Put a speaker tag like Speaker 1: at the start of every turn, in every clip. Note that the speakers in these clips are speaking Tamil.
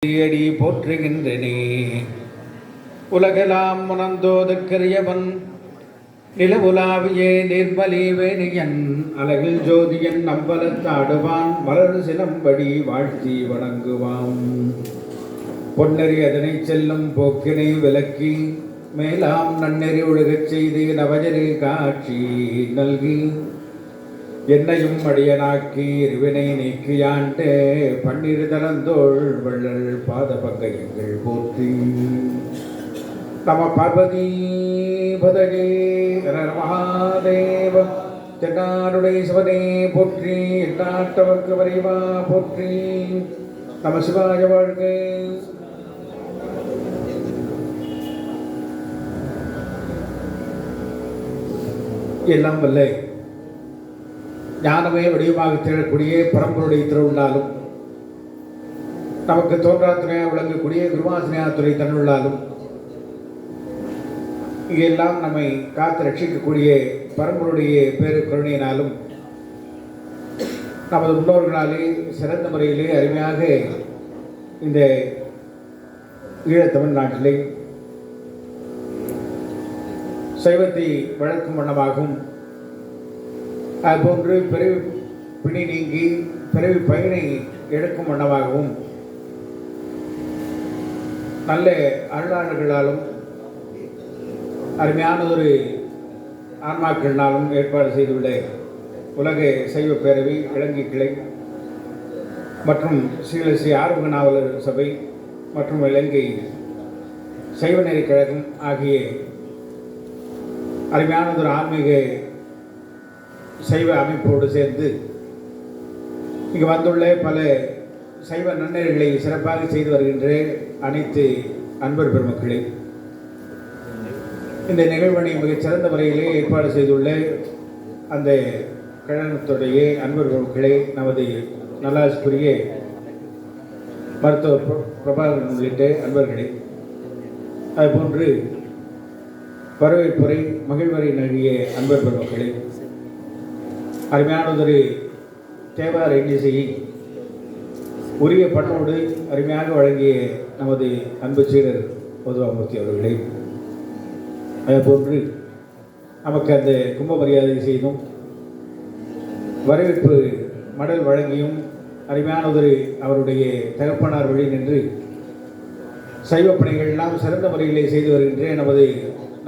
Speaker 1: அடி போற்றுகின்றனே. உலகெல்லாம் முனந்தோதுக்கரியவன் நிலவுலாவியே நிர்மலி வேணியன் அழகில் ஜோதியன் நம்பலத்தாடுவான் மலர் சிலம்படி வாழ்த்தி வணங்குவான். பொன்னெறி அதனை செல்லும் போக்கினை விலக்கி மேலாம் நன்னெறி ஒழுகச் செய்து நவஜரி காட்சி நல்கி என்னையும் அடியனாக்கி இருவினை நீக்கியாண்டே பன்னிரு தரந்தோள் வள்ளல் பாத பங்கையங்கள் போற்றி. நம பார்வதி பதகே மகாதேவ தென்னாடுடைய சிவனே போற்றி. எண்ணாட்டவர்க்கு வரைவா போற்றி. நம சிவாய வாழ்க. எல்லாம் வல்ல ஞானமே வடிவமாக திகழக்கூடிய பரம்பொருடைய திருவுள்ளாலும் நமக்கு தோன்றா துணையாக விளங்கக்கூடிய குருவாசனையா துறை தன்னுள்ளாலும் இங்கெல்லாம் நம்மை காத்து ரட்சிக்கக்கூடிய பரம்பொருடைய பேரு கருணையினாலும் நமது முன்னோர்களாலே சிறந்த முறையிலே அருமையாக இந்த ஈழத்தமிழ்நாட்டிலே சைவத்தை வளர்க்கும் வண்ணமாகவும் அதுபோன்று பிறவி பிணி நீங்கி பிறவி பயனை எடுக்கும் வண்ணமாகவும் நல்ல அருளாளர்களாலும் அருமையான ஒரு ஆன்மாக்களாலும் ஏற்பாடு செய்துள்ள உலக சைவ பேரவை இலங்கை கிளை மற்றும் ஸ்ரீ ஆறுமுக நாவலர் சபை மற்றும் இலங்கை சைவ நெறி கழகம் ஆகிய அருமையானதொரு ஆன்மீக சைவ அமைப்போடு சேர்ந்து இங்கு வந்துள்ள பல சைவ நன்னெறிகளை சிறப்பாக செய்து வருகின்ற அனைத்து அன்பர் பெருமக்களே, இந்த நிகழ்வினை மிகச்சிறந்த முறையிலே ஏற்பாடு செய்துள்ள அந்த கழகத்துடைய அன்பர் பெருமக்களே, நமது நல்லாசிக்குரிய மருத்துவர் பிரபாகரன் உள்ளிட்ட அன்பர்களே, அதுபோன்று வரவேற்புரை மகிழ்வரை நல்கிய அன்பர் பெருமக்களே, அருமையானதொரு தேவார இன்னிசையை உரிய பண்ணோடு அருமையாக வழங்கிய நமது அன்பு சீடர் பொதுவாமூர்த்தி அவர்களே, அதேபோன்று நமக்கு அந்த கும்ப மரியாதை செய்தும் வரவேற்பு மடல் வழங்கியும் அருமையானதொரு அவருடைய தகப்பனார் வழி நின்று சைவ பணிகள் எல்லாம் சிறந்த முறையிலே செய்து வருகின்ற நமது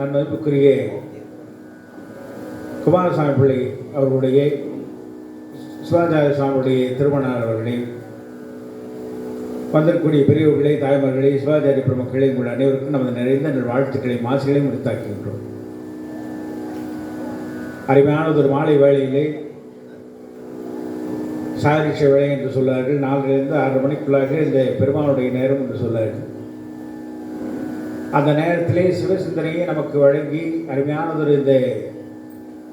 Speaker 1: நன்மதிப்புக்குரிய குமாரசாமி பிள்ளை அவர்களுடைய சிவாச்சாரிய சுவாமியுடைய திருமணம் அவர்களே, வந்திருக்கக்கூடிய பெரியவர்களே, தாய்மார்களே, சிவாச்சாரிய பெருமக்களே, உங்கள் அனைவருக்கும் நமது நிறைந்த வாழ்த்துக்களை மாசுகளையும் எடுத்தாக்குகின்றோம். அருமையானதொரு மாலை வேளையிலே சாரிஷ வேலை என்று சொல்லார்கள். 4லிருந்து 6 மணிக்குள்ளாக இந்த பெருமானுடைய நேரம் என்று சொல்லார்கள். அந்த நேரத்திலே சிவசிந்தனையை நமக்கு வழங்கி அருமையானதொரு இந்த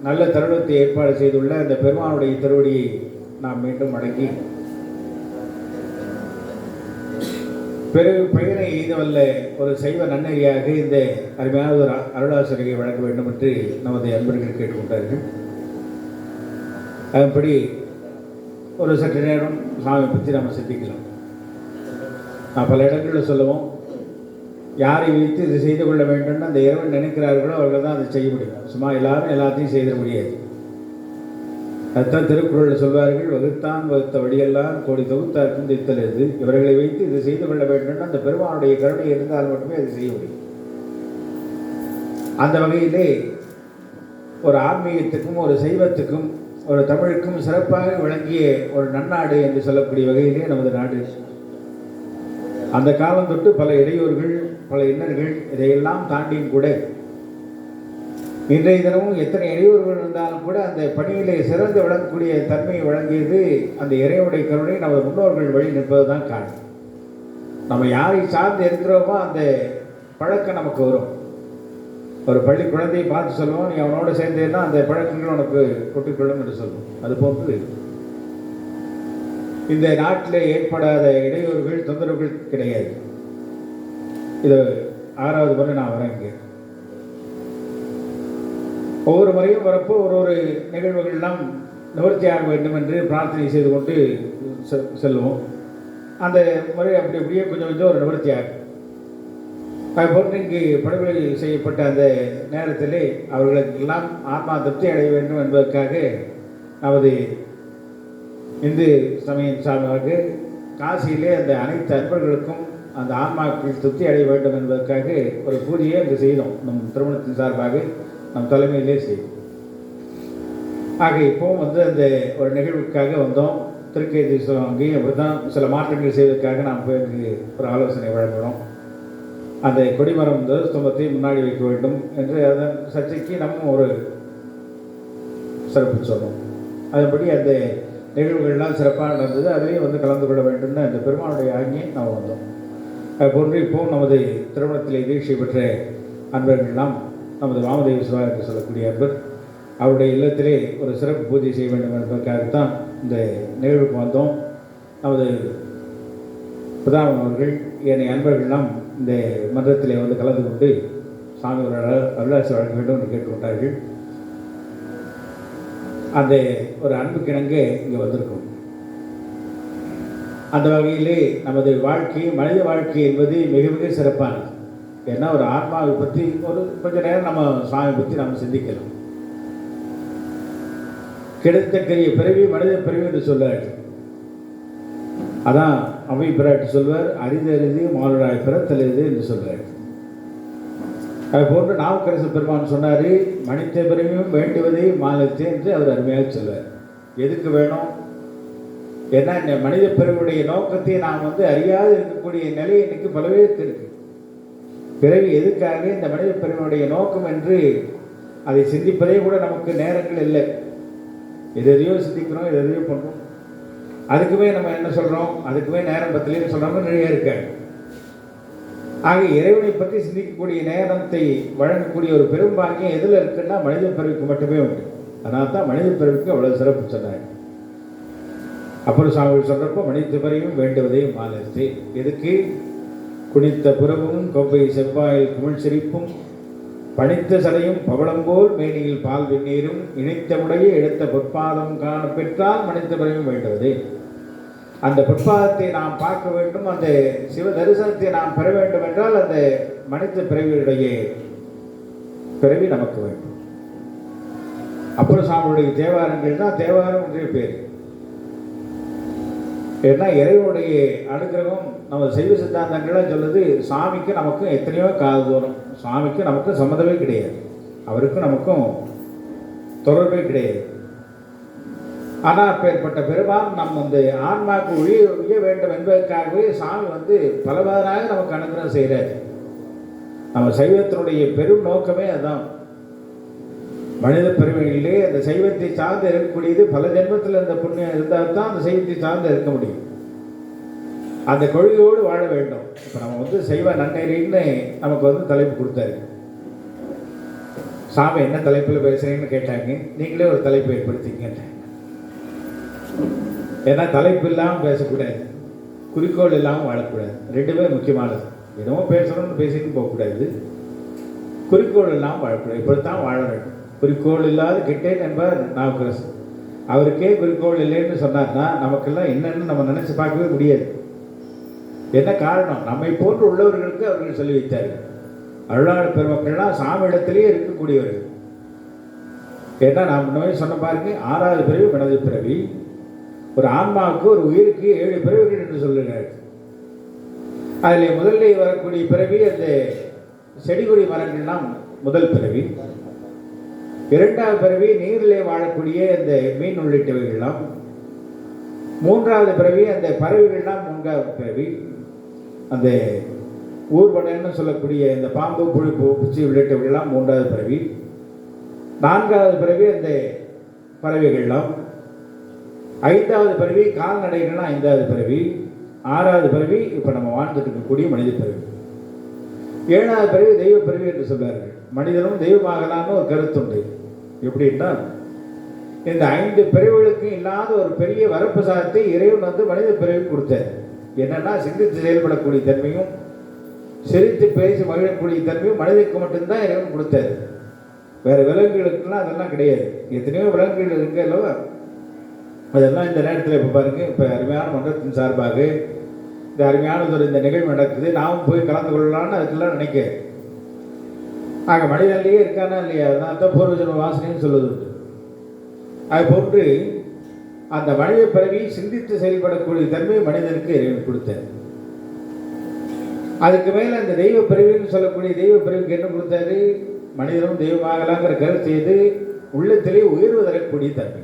Speaker 1: நல்ல தருணத்தை ஏற்பாடு செய்துள்ள அந்த பெருமானுடைய திருவடியை நாம் மீண்டும் வணங்கி பெரு பயனை எய்தவல்ல ஒரு சைவ நன்னறியாக இந்த அருமையான ஒரு அருளாசிரியை வழங்க வேண்டும் என்று நமது அன்பர்கள் கேட்டுக்கொண்டார்கள். அதன்படி ஒரு சற்று நேரம் சாமி பற்றி நம்ம சிந்திக்கலாம். நான் பல இடங்களில் சொல்லுவோம், யாரை வைத்து இது செய்து கொள்ள வேண்டும்னு அந்த இறைவன் நினைக்கிறார்களோ அவர்கள் தான் அதை செய்ய முடியும். சும்மா எல்லாரும் எல்லாத்தையும் செய்திட முடியாது. அதுதான் திருக்குறளில் சொல்வார்கள், வகுத்தான் வகுத்த வழியெல்லாம் கோடி தொகுத்தாக்கும் தித்தல் எது. இவர்களை வைத்து இது செய்து கொள்ள வேண்டும்னு அந்த பெருமானுடைய கருணை இருந்தால் மட்டுமே அதை செய்ய முடியும். அந்த வகையிலே ஒரு ஆன்மீகத்துக்கும் ஒரு சைவத்துக்கும் ஒரு தமிழுக்கும் சிறப்பாக விளங்கிய ஒரு நன்னாடு என்று சொல்லக்கூடிய வகையிலே நமது நாடு. அந்த காலம் தொட்டு பல இடையூறுகள், பல இன்னர்கள், இதையெல்லாம் தாண்டியும் கூட இன்றைய தினமும் எத்தனை இடையூறுகள் இருந்தாலும் கூட அந்த பணியிலே சிறந்து விளங்கக்கூடிய தன்மையை வழங்கியது அந்த இறைவனுடைய கருணை. நமது முன்னோர்கள் வழி நிற்பது தான் காரணம். நம்ம யாரை சார்ந்து இருக்கிறோமோ அந்த பழக்கம் நமக்கு வரும். ஒரு பள்ளி குழந்தையை பார்த்து சொல்லுவோம், நீ அவனோட சேர்ந்தேன்னா அந்த பழக்கங்கள் உனக்கு கொட்டிக்கொள்ளும் என்று சொல்லுவோம். அதுபோன்று இந்த நாட்டில் ஏற்படாத இடையூறுகள், தொந்தரவுகள் கிடையாது. இது 6வது முறை நான் வரேன். இங்கே ஒவ்வொரு முறையும் வரப்போ ஒரு நிகழ்வுகள்லாம் நிவர்த்தியாக வேண்டும் என்று பிரார்த்தனை செய்து கொண்டு செல்வோம். அந்த முறை அப்படி அப்படியே கொஞ்சம் கொஞ்சம் ஒரு நிவர்த்தி ஆகும். அதுபோன்று இங்கு படுகொலை செய்யப்பட்ட அந்த நேரத்திலே அவர்களுக்கெல்லாம் ஆத்மா திருப்தி அடைய வேண்டும் என்பதற்காக நமது இந்து சமய சார்பாக காசியிலே அந்த அனைத்து அன்பர்களுக்கும் அந்த ஆன்மாக்கள் திருப்தி அடைய வேண்டும் என்பதற்காக ஒரு பூஜையை அங்கு செய்தோம். நம் திருமணத்தின் சார்பாக நம் தலைமையிலே செய்தோம். ஆக இப்போவும் அந்த ஒரு நிகழ்வுக்காக வந்தோம். திருக்கேதி அங்கேயும் அப்படி தான் சில மாற்றங்கள் செய்வதற்காக நாம் போய் அங்கு ஒரு ஆலோசனை வழங்குகிறோம். அந்த கொடிமரம் ஸ்தம்பத்தை முன்னாடி வைக்க வேண்டும் என்று அதன் சர்ச்சைக்கு நம்ம ஒரு சிறப்பு சொன்னோம். அதன்படி அந்த நிகழ்வுகள்லாம் சிறப்பாக நடந்தது. அதிலேயும் கலந்து கொள்ள வேண்டும்னு அந்த பெருமானுடைய ஆங்கியை நாம் வந்தோம். அதுபோன்று இப்போவும் நமது திருமணத்தில் தீட்சை பெற்ற அன்பர்கள்லாம் நமது வாமதேவ சிவா என்று சொல்லக்கூடிய அன்பர் அவருடைய இல்லத்திலே ஒரு சிறப்பு பூஜை செய்ய வேண்டும் என்பதற்காகத்தான் இந்த நிகழ்வுக்கு வந்தோம். நமது பிரதான அவர்கள் ஏனைய அன்பர்கள்லாம் இந்த மன்றத்திலே கலந்து கொண்டு சாமி ஒரு அருளாசி வழங்க வேண்டும் என்று கேட்டுக்கொண்டார்கள். அந்த ஒரு அன்புக்கிணங்க இங்கே வந்திருக்கும். அந்த வகையிலே நமது வாழ்க்கை, மனித வாழ்க்கை என்பது மிக மிக சிறப்பானது. ஏன்னா ஒரு ஆத்மாவை பற்றி ஒரு கொஞ்ச நேரம் நம்ம சாமி பற்றி நாம் சிந்திக்கலாம். கிடைத்தக்கரிய பிறவி மனித பிறவி என்று சொல்வார்கள். அதான் அவை பிராட்டி சொல்வார், அரிதறிது மானுடாய் பிறத்தறிது என்று சொல்வார். அதுபோன்று நாவுக்கரசு பெருமான் சொன்னார், மனித பிறவியும் வேண்டுவதே மாநிலத்தை என்று அவர் அருமையாக சொல்வார். எதுக்கு வேணும்? ஏன்னா இந்த மனித பிறவியுடைய நோக்கத்தை நாம் அறியாது இருக்கக்கூடிய நிலை இன்னைக்கு பலவே இருக்கு. பிறவி எதுக்காக, இந்த மனித பிறவியுடைய நோக்கம் என்று அதை சிந்திப்பதே கூட நமக்கு நேரங்கள் இல்லை. எதையோ சிந்திக்கிறோம், எதையோ பண்ணுறோம். அதுக்குமே நம்ம என்ன சொல்கிறோம், அதுக்குமே நேரம் பத்திலேன்னு சொல்கிறோம் நிறைய இருக்காங்க. ஆக இறைவனை பற்றி சிந்திக்கக்கூடிய நேரத்தை வழங்கக்கூடிய ஒரு பெரும்பாக்கியம் எதில் இருக்குன்னா மனித பிறவிக்கு மட்டுமே உண்டு. அதனால தான் மனித பிறவிக்கு அவ்வளோ சிறப்பு சொன்னாங்க. அப்புறம் சாமி சொல்கிறப்போ மனித பிறவியும் வேண்டுவதே மாநிலத்தை. எதுக்கு? குனித்த புறவும் கொப்பை செவ்வாயில் குமிழ் சிரிப்பும் பணித்த சடையும் பவளம்போல் மேனியில் பால் வெந்நீரும் இணைத்தவுடைய எடுத்த பொற்பாதம் காண பெற்றால் மனித பிறவியும் வேண்டுவதே. அந்த பொற்பாதத்தை நாம் பார்க்க வேண்டும், அந்த சிவ தரிசனத்தை நாம் பெற வேண்டும் என்றால் அந்த மனித பிறவியுடைய பிறவி நமக்கு வேண்டும். அப்புறம் சாமியுடைய தேவாரங்கள் தான் தேவாரம் என்ற பேர். ஏன்னா இறைவனுடைய அனுகிரகம் நம்ம சைவ சித்தாந்தங்கள்லாம் சொல்லுது, சாமிக்கு நமக்கும் எத்தனையோ கால தூரம், சாமிக்கு நமக்கும் சம்மந்தமே கிடையாது, அவருக்கும் நமக்கும் தொடர்பே கிடையாது. ஆனால் அப்பேற்பட்ட பெருமான் நம் ஆன்மாவுக்கு ஒழிய வேண்டும் என்பதற்காகவே சாமி பலவாறாக நமக்கு அனுகிரகம் செய்கிறார். நம்ம சைவத்தினுடைய பெரும் நோக்கமே அதுதான். மனித பிறவிகளிலே அந்த சைவத்தை சார்ந்து இருக்கக்கூடியது பல ஜென்மத்தில் இருந்த புண்ணியம் இருந்தால் தான் அந்த சைவத்தை சார்ந்து இருக்க முடியும். அந்த கொள்கையோடு வாழ வேண்டும். இப்போ நம்ம சைவ நன்னெறின்னு நமக்கு தலைப்பு கொடுத்தாரு. சாமி என்ன தலைப்பில் பேசுகிறீங்கன்னு கேட்டாங்க. நீங்களே ஒரு தலைப்பு ஏற்படுத்திங்க. ஏன்னா தலைப்பு இல்லாமல் பேசக்கூடாது, குறிக்கோள் இல்லாமல் வாழக்கூடாது. ரெண்டுமே முக்கியமானது. என்னமோ பேசணும்னு பேசிட்டு போகக்கூடாது, குறிக்கோள் இல்லாமல் வாழக்கூடாது. இப்படித்தான் வாழ வேண்டும். குறிக்கோள் இல்லாத கிட்டேன் என்பார் நாவுக்கரசு. அவருக்கே குறிக்கோள் இல்லைன்னு சொன்னார்னா நமக்கெல்லாம் என்னென்னு நம்ம நினச்சி பார்க்கவே முடியாது. என்ன காரணம்? நம்மை போன்று உள்ளவர்களுக்கு அவர்கள் சொல்லி வைத்தார்கள். அருளாளர் பெருமக்கள்லாம் சாமி இடத்திலேயே இருக்கக்கூடியவர்கள். ஏன்னா நாம் முன்னே சொன்ன பாருங்க, 6வது பிறவி மனது பிறவி. ஒரு ஆன்மாவுக்கு, ஒரு உயிருக்கு 7 பிறவிகள் என்று சொல்லுகிறார்கள். அதில் முதல்ல வரக்கூடிய பிறவி அந்த செடிகொடி மரங்கள்லாம் முதல் பிறவி. 2வது பிறவி நீரிலே வாழக்கூடிய அந்த மீன் உள்ளிட்டவைகள்லாம். 3வது பிறவி அந்த பறவைகள்லாம் 3வது பிறவி. அந்த ஊர்வனன்னு சொல்லக்கூடிய இந்த பாம்பு, புழு, பூச்சி உள்ளிட்டவைகள்லாம் 3வது பிறவி. 4வது பிறவி அந்த பறவைகள்லாம். 5வது பிறவி கால்நடைகள்லாம் 5வது பிறவி. 6வது பிறவி இப்போ நம்ம வாழ்ந்துட்டு இருக்கக்கூடிய மனித பிறவி. 7வது பிறவி தெய்வ பிறவி என்று சொல்வார்கள். மனிதனும் தெய்வமாகலான்னு ஒரு கருத்துண்டு. எப்படின்னா, இந்த 5 பிறவிகளுக்கு இல்லாத ஒரு பெரிய வரப்பிரசாதத்தை இறைவன் மனித பிறவி கொடுத்தார். என்னன்னா, சிந்தித்து செயல்படக்கூடிய தன்மையும் சிரித்து பேசி மகிழக்கூடிய தன்மையும் மனிதனுக்கு மட்டும்தான் இறைவன் கொடுத்தாரு. வேற விலங்குகளுக்கெல்லாம் அதெல்லாம் கிடையாது. எத்தனையோ விலங்குகள் இருக்கு அல்லவா, அதெல்லாம் இந்த நேரத்தில் இப்போ பாருங்க. இப்போ அருமையான மன்றத்தின் சார்பாக இந்த அருமையானதொரு இந்த நிகழ்வு நடக்குது, நாமும் போய் கலந்து கொள்ளலான்னு அதுக்கெல்லாம் நினைக்க. ஆக மனிதன்லேயே இருக்கானா இல்லையா, அதனால தான் பூர்வஜன்ம வாசனைன்னு சொல்லுவது. அது போன்று அந்த மனித பிறவி சிந்தித்து செயல்படக்கூடிய தன்மை மனிதனுக்கு இறைவன் கொடுத்தார். அதுக்கு மேலே அந்த தெய்வ பிறவின்னு சொல்லக்கூடிய தெய்வ பிறவிக்கு என்ன கொடுத்தாரு? மனிதனும் தெய்வமாகலாங்கிற கருத்து செய்து உள்ளத்திலே உயர்வு தரக்கூடிய தன்மை.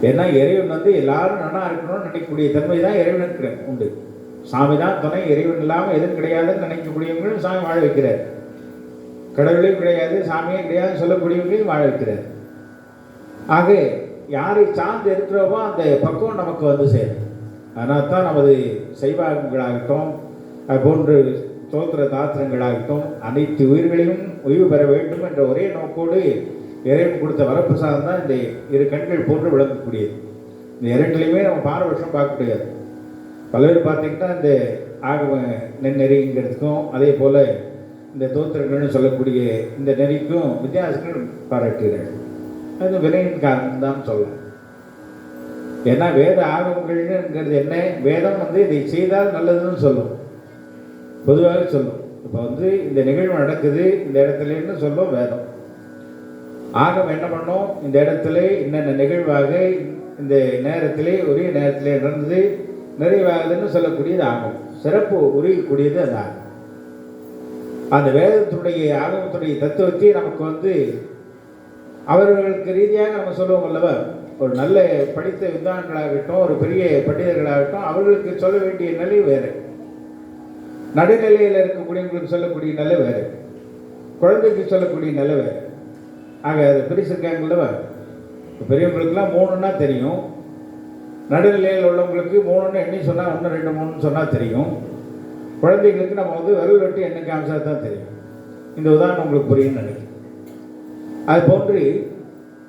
Speaker 1: ஏன்னா இறைவன் வந்து எல்லாரும் நல்லா இருக்கணும்னு நினைக்கக்கூடிய தன்மை தான் இறைவனுக்கு உண்டு. சாமி தான் துணை, இறைவன் இல்லாமல் எதுவும் கிடையாதுன்னு நினைக்கக்கூடியவங்களும் சாமி வாழ வைக்கிறார். கடவுளையும் கிடையாது, சாமியே கிடையாதுன்னு சொல்லக்கூடியவங்களையும் வாழ வைக்கிறார். ஆக யாரை சார்ந்து இருக்கிறோமோ அந்த பக்குவம் நமக்கு வந்து சேரும். அதனால தான் நமது சைவாகங்களாகட்டும், அது போன்று தோத்திர தாத்திரங்களாகட்டும், அனைத்து உயிர்களையும் ஓய்வு பெற வேண்டும் என்ற ஒரே நோக்கோடு இறைவன் கொடுத்த வரப்பிரசாதம் தான் இந்த இரு கண்கள் போன்று விளங்கக்கூடியது. இந்த இரண்டுலையுமே நம்ம பாரபட்சம் பார்க்க முடியாது. பல பேர் பார்த்திங்கன்னா இந்த ஆகம நெறிங்கிறதுக்கும் அதே போல் இந்த தோத்திரங்கள்னு சொல்லக்கூடிய இந்த நெறிக்கும் வித்தியாசங்கள் பாராட்டுகிறார்கள். அது வினையின் காரணம் தான் சொல்லலாம். ஏன்னா வேத ஆகமங்கள்ங்கிறது என்ன? வேதம் வந்து இதை செய்தால் நல்லதுன்னு சொல்லும், பொதுவாக சொல்லும். இப்போ வந்து இந்த நிகழ்வு நடக்குது இந்த இடத்துலன்னு சொல்லும் வேதம். ஆகம் என்ன பண்ணோம்? இந்த இடத்துல என்னென்ன நிகழ்வாக இந்த நேரத்திலே ஒரே நேரத்திலே நடந்தது நிறைவாகுதுன்னு சொல்லக்கூடியது ஆகும். சிறப்பு உரியக்கூடியது அது ஆகும். அந்த வேதத்துடைய ஆகமத்துடைய தத்துவத்தை நமக்கு வந்து அவர்களுக்கு ரீதியாக நம்ம சொல்லுவோம் அல்லவா? ஒரு நல்ல படித்த வித்வான்களாகட்டும், ஒரு பெரிய பண்டிதர்களாகட்டும், அவர்களுக்கு சொல்ல வேண்டிய நிலை வேறு, நடுநிலையில் இருக்கக்கூடியவங்களுக்கு சொல்லக்கூடிய நிலை வேறு, குழந்தைக்கு சொல்லக்கூடிய நிலை வேறு. ஆக அதை பிரிச்சிருக்காங்களவா? பெரியவங்களுக்குலாம் 3ன்னா தெரியும், நடுநிலையில் உள்ளவங்களுக்கு 3ன்னு எண்ணி சொன்னால் 1 2 3ன்னு சொன்னால் தெரியும். குழந்தைகளுக்கு நம்ம வந்து விரல் வெட்டி எண்ணெய் காமிச்சா தான் தெரியும். இந்த உதாரணம் உங்களுக்கு புரியும்னு நினைக்கிறேன். அது போன்று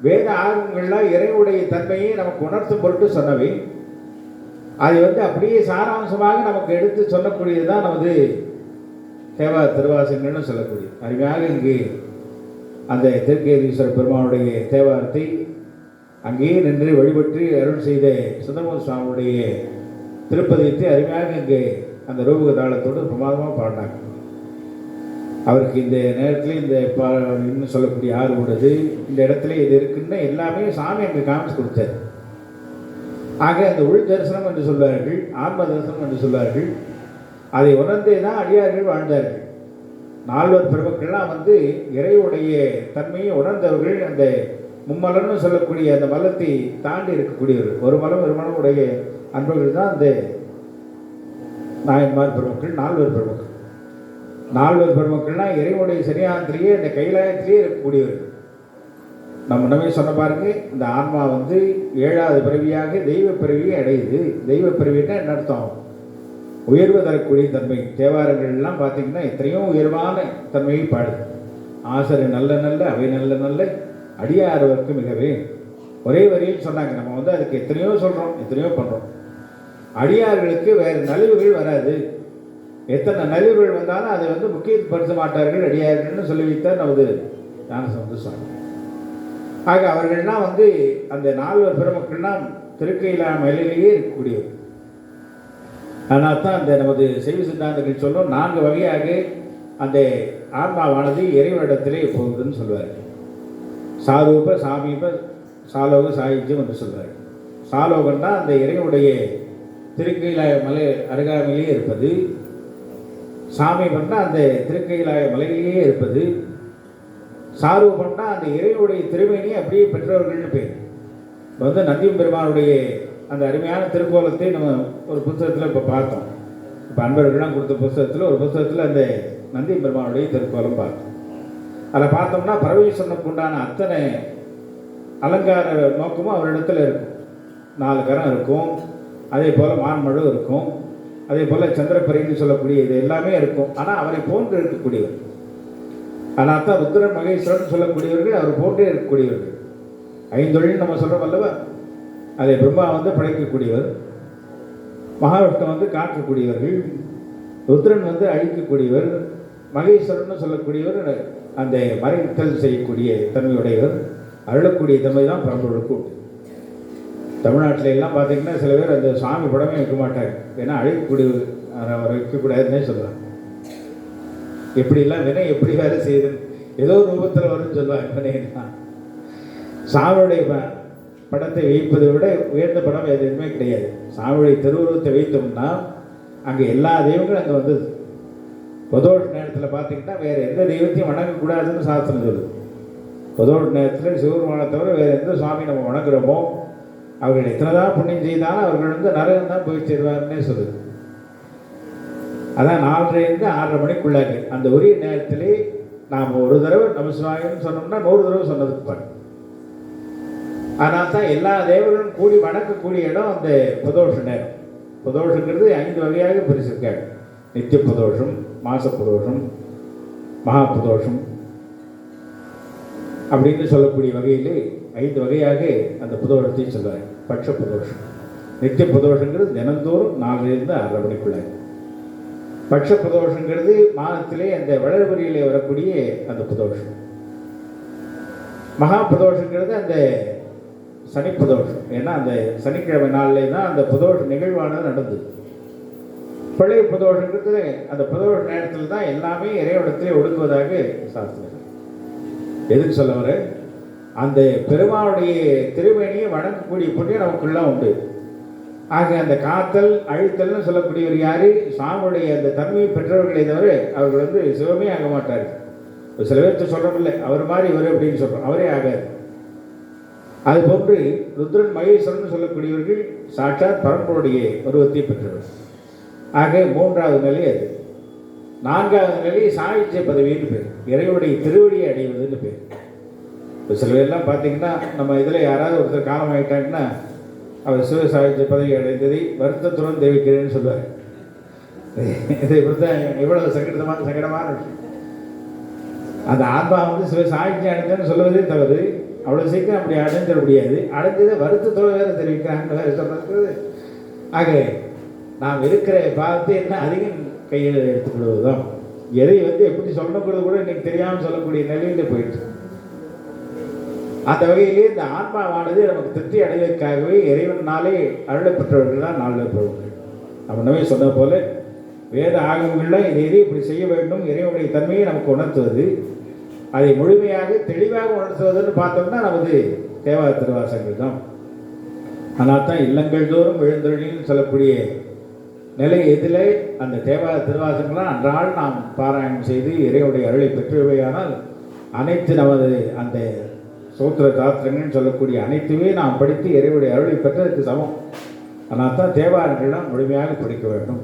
Speaker 1: வேத ஆகமங்கள்லாம் இறைவனுடைய தன்மையை நமக்கு உணர்த்தும் பொருட்டு சொன்னவை. அதை வந்து அப்படியே சாராம்சமாக நமக்கு எடுத்து சொல்லக்கூடியது தான் நமது தேவா திருவாசகங்கள்னு சொல்லக்கூடியது. அருமையாக இங்கு அந்த திருக்கேதீஸ்வர பெருமானுடைய தேவாரத்தை அங்கேயே நின்று வழிபட்டு அருள் செய்த சுந்தரமூர்த்தி சுவாமியுடைய திருப்பதியத்தை அருமையாக இங்கு அந்த ரூபக தாளத்தோடு பிரமாதமாக பாடினாங்க. அவருக்கு இந்த நேரத்தில் இந்த இன்னும் சொல்லக்கூடிய ஆறு உள்ளது, இந்த இடத்துல இது இருக்குன்னு எல்லாமே சாமி அங்கே காமிச்சு கொடுத்தார். ஆக அந்த உள் தரிசனம் என்று சொல்வார்கள், ஆன்ம தரிசனம் என்று சொல்வார்கள். அதை உணர்ந்தே தான் அடியார்கள் வாழ்ந்தார்கள். 4 பெருமக்கள்லாம் வந்து இறைவுடைய தன்மையை உணர்ந்தவர்கள். அந்த மும்மலம்னு சொல்லக்கூடிய அந்த மலத்தை தாண்டி இருக்கக்கூடியவர்கள், ஒரு மலம் ஒரு மலம் உடைய அன்பர்கள் தான் அந்த நாயன்மார் பெருமக்கள். 4 பெருமக்கள். 4 பெருமக்கள்லாம் இறைவனுடைய சரியானத்திலேயே இந்த கைலாயத்திலேயே இருக்கக்கூடியவர்கள். நம்ம முன்னமே சொன்ன பாருங்க, இந்த ஆன்மா வந்து 7வது பிறவியாக தெய்வ பிறவியை அடையுது. தெய்வ பிறவின்னா என்ன அர்த்தம்? உயர்வு தரக்கூடிய தன்மை. தேவாரங்கள்லாம் பார்த்தீங்கன்னா எத்தனையோ உயர்வான தன்மையை பாடுது. ஆசரை நல்ல நல்ல அவை நல்ல நல்ல அடியாரவர்க்கு மிகவே, ஒரே வரியில் சொன்னாங்க. நம்ம வந்து அதுக்கு எத்தனையோ சொல்கிறோம், எத்தனையோ பண்ணுறோம். அடியார்களுக்கு வேறு நலிவுகள் வராது. எத்தனை நலிவுகள் வந்தாலும் அதை வந்து முக்கியப்படுத்த மாட்டார்கள் அடியார்கள்னு சொல்லி வைத்தார் நமது ஞானசம்பந்த சுவாமி. ஆக அவர்கள்லாம் வந்து அந்த 4 பெருமக்கள்லாம் திருக்கையிலா மலையிலேயே இருக்கக்கூடியவர். அதனால தான் அந்த நமது சைவ சித்தாந்தங்கள் சொல்லும் 4 வகையாக அந்த ஆன்மாவானது இறைவனிடத்திலே போகுதுன்னு சொல்லுவார். சாரூப, சாமீப, சாலோக, சாயுஜ்யம் என்று சொல்வார். சாலோகன்னா அந்த இறைவனுடைய திருக்கையிலாய மலை அருகாமையிலேயே இருப்பது. சாமீபம்னா அந்த திருக்கையிலாய மலையிலேயே இருப்பது. சாரூபம்னா அந்த இறைவனுடைய திருமேனியை அப்படியே பெற்றவர்கள்னு பேர். இப்போ வந்து நந்தியம் பெருமானுடைய அந்த அருமையான திருக்கோலத்தை நம்ம ஒரு புத்தகத்தில் இப்போ பார்த்தோம். இப்போ அன்பர்கள்லாம் கொடுத்த புத்தகத்தில் ஒரு புத்தகத்தில் அந்த நந்தியம் பெருமானுடைய திருக்கோலம் பார்த்தோம். அதில் பார்த்தோம்னா பரமேஸ்வரனுக்கு உண்டான அத்தனை அலங்கார நோக்கமும் அவரிடத்தில் இருக்கும். 4 கரம் இருக்கும், அதே போல் மான்மழு இருக்கும், அதே போல் சந்திரப்பரின்னு சொல்லக்கூடிய இது எல்லாமே இருக்கும். ஆனால் அவரை போன்று இருக்கக்கூடியவர். ஆனால் தான் ருத்ரன் மகேஸ்வரன் சொல்லக்கூடியவர்கள் அவர் போன்றே இருக்கக்கூடியவர்கள். 5 தொழில் நம்ம சொல்கிறோம் அல்லவா? அதை பிரம்மா வந்து படைக்கக்கூடியவர், மகாவிஷ்ணு வந்து காக்கக்கூடியவர்கள், ருத்ரன் வந்து அழிக்கக்கூடியவர், மகேஸ்வரன் சொல்லக்கூடியவர் அந்த மறைத்தல் செய்யக்கூடிய தன்மையுடையவர், அருளக்கூடிய தன்மை தான் பரம்பொருளுக்கு உண்டு. தமிழ்நாட்டில் எல்லாம் பார்த்தீங்கன்னா சில பேர் அந்த சாமி படமே வைக்க மாட்டாங்க, ஏன்னா அழிக்கக்கூடிய அவரை வைக்கக்கூடாதுன்னே சொல்லுவாங்க. எப்படிலாம் வினை எப்படி வேலை செய்யுதுன்னு ஏதோ ஒரு ரூபத்தில் வரும்னு சொல்லுவாங்க. வினைன்னா சாமியுடைய படத்தை வைப்பதை விட உயர்ந்த படம் எதுவுமே கிடையாது. சாமியுடைய திருவுருவத்தை வைத்தோம்னா அங்கே எல்லா தெய்வங்களும் அங்கே வந்தது. பிரதோஷ நேரத்தில் பார்த்தீங்கன்னா வேறு எந்த தெய்வத்தையும் வணங்கக்கூடாதுன்னு சாஸ்திரம் சொல்லுது. பிரதோஷ நேரத்தில் சிவபெருமானை தவிர வேறு எந்த சுவாமி நம்ம வணங்குறோமோ அவர்கள் எத்தனை தான் புண்ணியம் செய்தாலும் அவர்கள் வந்து நரகம் தான் போய் சேருவாருன்னே சொல்லுது. அதான் 4:30 6:30 மணிக்குள்ளாங்க அந்த உரிய நேரத்திலே நாம் ஒரு தடவை நமசிவாயம்னு சொன்னோம்னா 100 தடவை சொன்னதுக்கு பாரு. ஆனால் தான் எல்லா தேவர்களும் கூடி வணக்கக்கூடிய இடம் அந்த பிரதோஷ நேரம். பிரதோஷங்கிறது 5 வகையாக பிரிச்சிருக்காங்க. நித்திய பிரதோஷம், மாச பிரதோஷம், மகா பிரதோஷம் அப்படின்னு சொல்லக்கூடிய வகையில் 5 வகையாக அந்த பிரதோஷத்தை சொல்லுவாங்க. பட்ச பிரதோஷம், நித்திய பிரதோஷங்கிறது தினந்தோறும் 4:00 6:30 மணிக்குள்ளாங்க. பட்ச பிரதோஷங்கிறது மாதத்திலே அந்த வளர்வரியிலே வரக்கூடிய அந்த பிரதோஷம். மகா பிரதோஷங்கிறது அந்த சனி பிரதோஷம். ஏன்னா அந்த சனிக்கிழமை நாளிலே தான் அந்த பிரதோஷ நிகழ்வானது நடந்தது. பழைய பிரதோஷங்கிறது அந்த பிரதோஷ நேரத்தில் தான் எல்லாமே இறைவனத்திலே ஒடுக்குவதாக சாஸ்திரம். எதுக்கு சொல்ல வர, அந்த பெருமாளுடைய திருமேனியை வணங்கக்கூடிய புண்ணியம் நமக்குள்ள உண்டு. ஆக அந்த காத்தல் அழித்தல்னு சொல்லக்கூடியவர் யாரு? சாமியுடைய அந்த தன்மையை பெற்றவர்களை தவிர அவர்கள் வந்து சிவமே ஆக மாட்டார். சில பேர்த்து சொல்கிறோம்ல அவர் மாதிரி இவர் அப்படின்னு சொல்கிறோம், அவரே ஆகாது. அதுபோன்று ருத்ரன் மகேஸ்வரன் சொல்லக்கூடியவர்கள் சாட்சாத் பரம்பருடைய உருவத்தை பெற்றவர். ஆக 3வது நிலை அது. 4வது நிலை சாகித்ய பதவின்னு பேர், இறைவனுடைய திருவடியை அடைவதுன்னு பேர். இப்போ சில பேர்லாம் பார்த்தீங்கன்னா நம்ம இதில் யாராவது ஒருத்தர் காலம் ஆகிட்டாங்கன்னா அவர் சிவ சாகித்ய பதவி அடைந்ததை வருத்தத்துடன் தெரிவிக்கிறேன்னு சொல்லுவார். இதை இப்படித்தான் எவ்வளவு சங்கடமான விஷயம். அந்த ஆத்மா வந்து சிவ சாகித்யம் அடைந்தேன்னு சொல்லுவதே தவறு. அவ்வளோ சீக்கிரம் அப்படி அடைஞ்சிட முடியாது. அடைஞ்சதை வருத்தத்தோடு வேறு தெரிவிக்கிறாங்க வேறு சொல்கிறது. ஆக நாம் இருக்கிற பாகத்தை என்ன அதிகம் கையில் எடுத்துக்கொள்வது தான். எதை வந்து எப்படி சொல்லக்கூடாது கூட இன்னைக்கு தெரியாமல் சொல்லக்கூடிய நிலையில் போயிட்டு, அந்த வகையிலே இந்த ஆன்மாவானது நமக்கு திருப்தி அடைவதற்காகவே இறைவனாலே அருளப்பெற்றவர்கள் தான் 4 பிரபுகள். நம்மனவே சொன்ன போல வேத ஆகமங்களில் இதை இப்படி செய்ய வேண்டும், இறைவனுடைய தன்மையை நமக்கு உணர்த்துவது, அதை முழுமையாக தெளிவாக உணர்த்துவதுன்னு பார்த்தோம்னா நமது தேவார திருவாசகங்கள் தான். ஆனால் தான் இல்லங்கள் தோறும் எழுந்தொழின்னு சொல்லக்கூடிய நிலை எதில் அந்த தேவார திருவாசகங்களாம் அன்றால் நாம் பாராயணம் செய்து இறைவனுடைய அருளை பெற்றுவையானால் அனைத்து நமது அந்த சூத்திர சாஸ்திரங்கள்னு சொல்லக்கூடிய அனைத்துமே நாம் படித்து இறைவனுடைய அருளை பெற்றதற்கு சமம். ஆனால் தான் தேவாரங்கள்லாம் முழுமையாக படிக்க வேண்டும்.